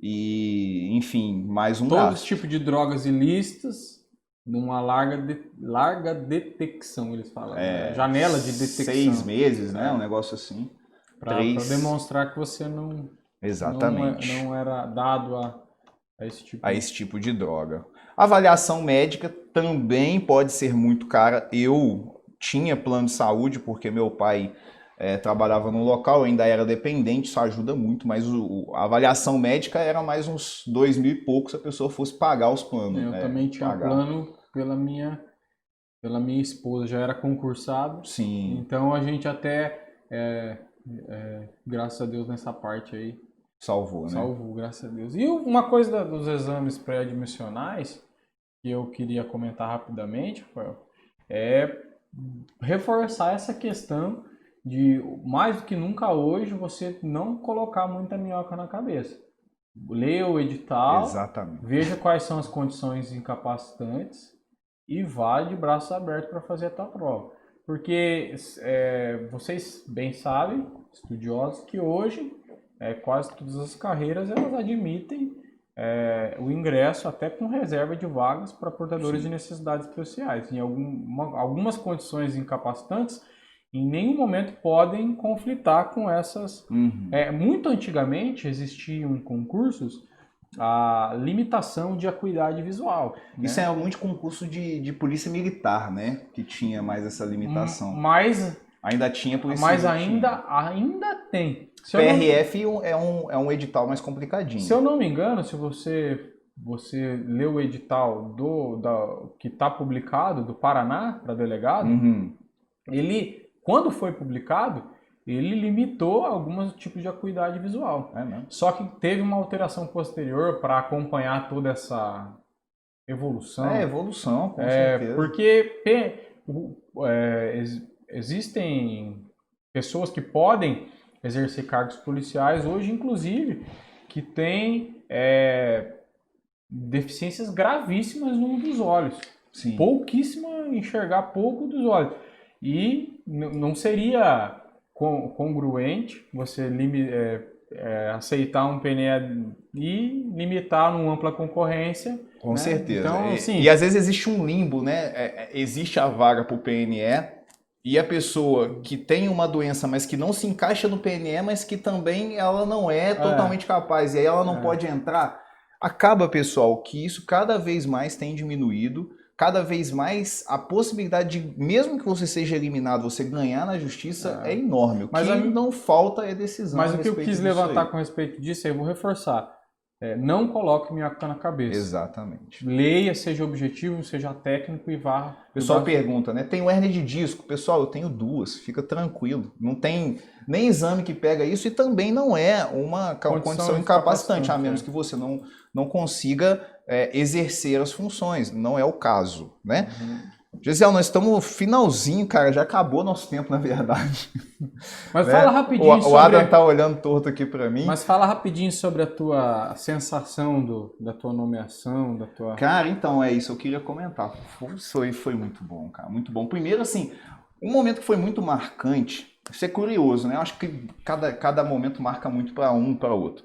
e, enfim, mais um Todo gasto. tipo de drogas ilícitas, numa larga detecção, eles falam. Janela de detecção. 6 meses, né? Um negócio assim. Para demonstrar que você não era dado a esse tipo de droga. A avaliação médica também pode ser muito cara. Eu tinha plano de saúde porque meu pai trabalhava no local, eu ainda era dependente, isso ajuda muito, mas a avaliação médica era mais uns 2.000 e pouco se a pessoa fosse pagar os planos. Eu também tinha um plano pela minha esposa, já era concursado. Sim. Então a gente até, graças a Deus nessa parte aí, salvou, né? Salvou, graças a Deus. E uma coisa dos exames pré-admissionais que eu queria comentar rapidamente, Rafael, é reforçar essa questão de, mais do que nunca hoje, você não colocar muita minhoca na cabeça. Leia o edital, exatamente, veja quais são as condições incapacitantes e vá de braços abertos para fazer a tua prova. Porque vocês bem sabem, estudiosos, que hoje quase todas as carreiras elas admitem o ingresso até com reserva de vagas para portadores de necessidades especiais. Em algumas condições incapacitantes, em nenhum momento podem conflitar com essas. Muito antigamente existiam concursos a limitação de acuidade visual. Isso é muito concurso de polícia militar, né? Que tinha mais essa limitação. Mas ainda tinha polícia militar. Mas ainda tem. PRF é um edital mais complicadinho. Se eu não me engano, se você leu o edital que está publicado do Paraná para delegado, ele, quando foi publicado, ele limitou alguns tipos de acuidade visual. Só que teve uma alteração posterior para acompanhar toda essa evolução. Evolução, com certeza. Porque existem pessoas que podem exercer cargos policiais hoje, inclusive, que têm deficiências gravíssimas no dos olhos. Sim. Enxergar pouco dos olhos. E não seria congruente você aceitar um PNE e limitar numa ampla concorrência. Com certeza. Então, assim, e às vezes existe um limbo, né? Existe a vaga para o PNE e a pessoa que tem uma doença, mas que não se encaixa no PNE, mas que também ela não é totalmente capaz, e aí ela não pode entrar. Acaba, pessoal, que isso cada vez mais tem diminuído, cada vez mais a possibilidade de, mesmo que você seja eliminado, você ganhar na justiça é enorme. O que não falta é decisão. Mas o que eu quis levantar com respeito disso, eu vou reforçar. Não coloque minhoca na cabeça. Exatamente. Leia, seja objetivo, seja técnico e vá. O pessoal pergunta, né? Tem hérnia de disco? Pessoal, eu tenho 2, fica tranquilo. Não tem nem exame que pega isso e também não é uma condição incapacitante, a menos que você não consiga exercer as funções. Não é o caso, né? Gisele, nós estamos no finalzinho, cara, já acabou nosso tempo, na verdade. Mas fala rapidinho sobre... O Adam tá olhando torto aqui para mim. Mas fala rapidinho sobre a tua sensação da tua nomeação, da tua... Cara, então, isso eu queria comentar. Foi muito bom, cara, muito bom. Primeiro, assim, um momento que foi muito marcante, isso é curioso, né? Eu acho que cada momento marca muito para um para outro.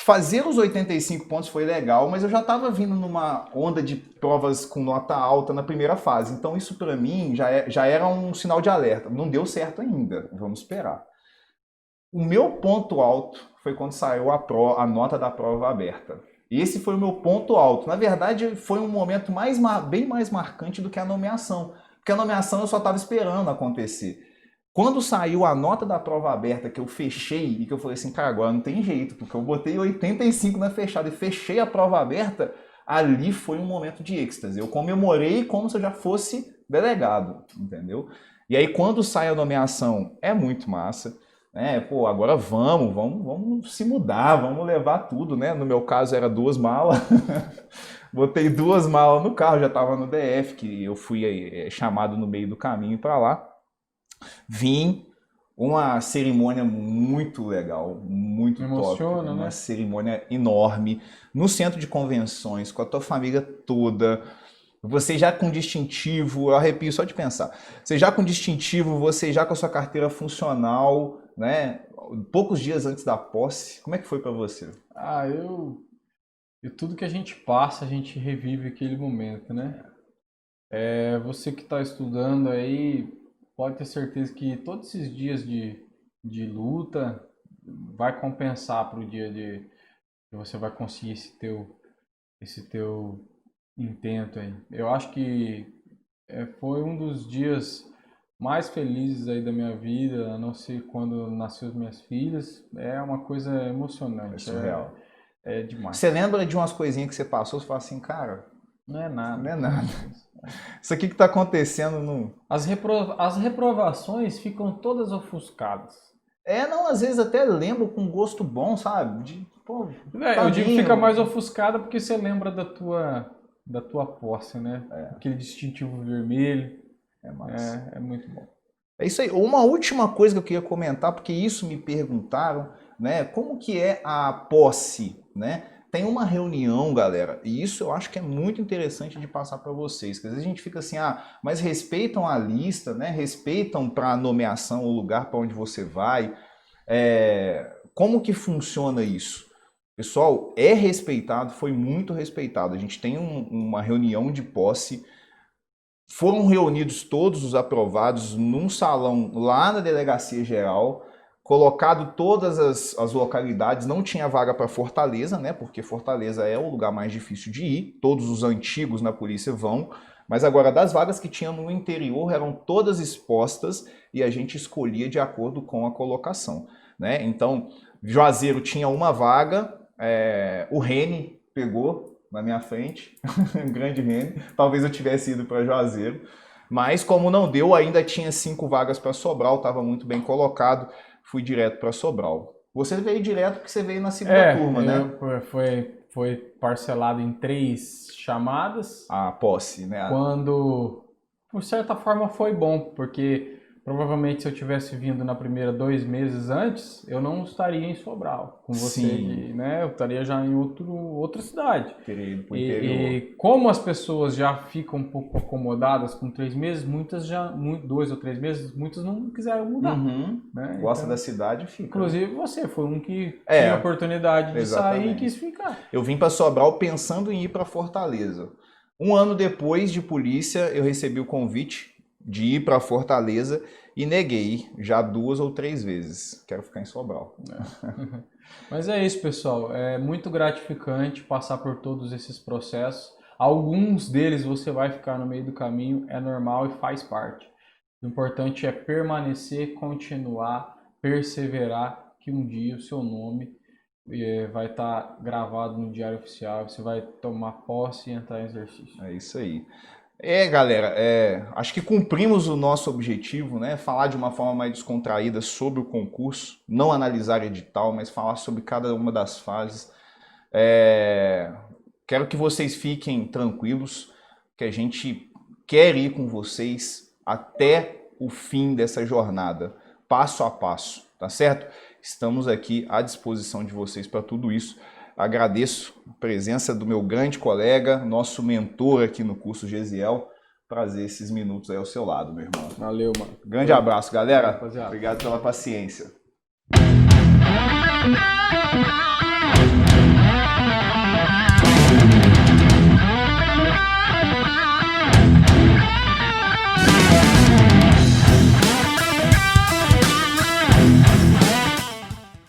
Fazer os 85 pontos foi legal, mas eu já estava vindo numa onda de provas com nota alta na primeira fase. Então isso para mim já era um sinal de alerta. Não deu certo ainda, vamos esperar. O meu ponto alto foi quando saiu a nota da prova aberta. Esse foi o meu ponto alto. Na verdade, foi um momento bem mais marcante do que a nomeação. Porque a nomeação eu só estava esperando acontecer. Quando saiu a nota da prova aberta, que eu fechei e que eu falei assim, cara, agora não tem jeito, porque eu botei 85 na fechada e fechei a prova aberta, ali foi um momento de êxtase. Eu comemorei como se eu já fosse delegado, entendeu? E aí quando sai a nomeação, é muito massa. Pô, agora vamos se mudar, vamos levar tudo, né? No meu caso era 2 malas. Botei 2 malas no carro, já estava no DF, que eu fui chamado no meio do caminho para lá. Vim, uma cerimônia muito legal, muito top, Emociona, uma né? cerimônia enorme, no centro de convenções, com a tua família toda. Você já com distintivo, eu arrepio só de pensar. Você já com distintivo, você já com a sua carteira funcional, né? Poucos dias antes da posse, como é que foi para você? E tudo que a gente passa, a gente revive aquele momento, né? Você que está estudando aí, pode ter certeza que todos esses dias de luta vai compensar para o dia de que você vai conseguir esse teu intento aí. Eu acho que foi um dos dias mais felizes aí da minha vida, a não ser quando nasceu as minhas filhas. É uma coisa É emocionante, surreal. é demais. Você lembra de umas coisinhas que você passou, você fala assim, cara, Não é nada. não é nada. Isso aqui que tá acontecendo no... As reprovações ficam todas ofuscadas. Não, às vezes até lembro com gosto bom, sabe? Pô, Eu digo que fica mais ofuscada porque você lembra da tua posse, né? Aquele distintivo vermelho. É massa. É muito bom. É isso aí. Uma última coisa que eu queria comentar, porque isso me perguntaram, né? Como que é a posse, né? Tem uma reunião, galera, e isso eu acho que é muito interessante de passar para vocês, que às vezes a gente fica assim, mas respeitam a lista, né? Respeitam para a nomeação o lugar para onde você vai. Como que funciona isso? Pessoal, é respeitado, foi muito respeitado. A gente tem uma reunião de posse. Foram reunidos todos os aprovados num salão lá na Delegacia Geral, colocado todas as localidades, não tinha vaga para Fortaleza, né? Porque Fortaleza é o lugar mais difícil de ir, todos os antigos na polícia vão, mas agora das vagas que tinham no interior eram todas expostas e a gente escolhia de acordo com a colocação, né? Então, Juazeiro tinha uma vaga, o Rene pegou na minha frente, um grande Rene, talvez eu tivesse ido para Juazeiro, mas como não deu, ainda tinha 5 vagas para Sobral, estava muito bem colocado, fui direto para Sobral. Você veio direto porque você veio na segunda turma, né? Foi parcelado em 3 chamadas. A posse, né? Quando, por certa forma, foi bom, porque provavelmente se eu tivesse vindo na primeira 2 meses antes, eu não estaria em Sobral com você, né? Eu estaria já em outra cidade. Teria ido pro interior. E como as pessoas já ficam um pouco acomodadas com 3 meses, muitas 2 ou 3 meses, muitas não quiseram mudar. Né? Gosta da cidade, fica. Inclusive você foi um que tinha a oportunidade de sair e quis ficar. Eu vim para Sobral pensando em ir para Fortaleza. 1 ano depois de polícia, eu recebi o convite de ir para Fortaleza e neguei já 2 ou 3 vezes. Quero ficar em Sobral. Mas é isso, pessoal. É muito gratificante passar por todos esses processos. Alguns deles você vai ficar no meio do caminho, é normal e faz parte. O importante é permanecer, continuar, perseverar, que um dia o seu nome vai estar gravado no Diário Oficial, você vai tomar posse e entrar em exercício. É isso aí. Galera, acho que cumprimos o nosso objetivo, né? Falar de uma forma mais descontraída sobre o concurso, não analisar edital, mas falar sobre cada uma das fases. Quero que vocês fiquem tranquilos, que a gente quer ir com vocês até o fim dessa jornada, passo a passo, tá certo? Estamos aqui à disposição de vocês para tudo isso. Agradeço a presença do meu grande colega, nosso mentor aqui no curso Gesiel. Prazer esses minutos aí ao seu lado, meu irmão. Valeu, mano. Grande abraço, galera. Rapaziada. Obrigado pela paciência.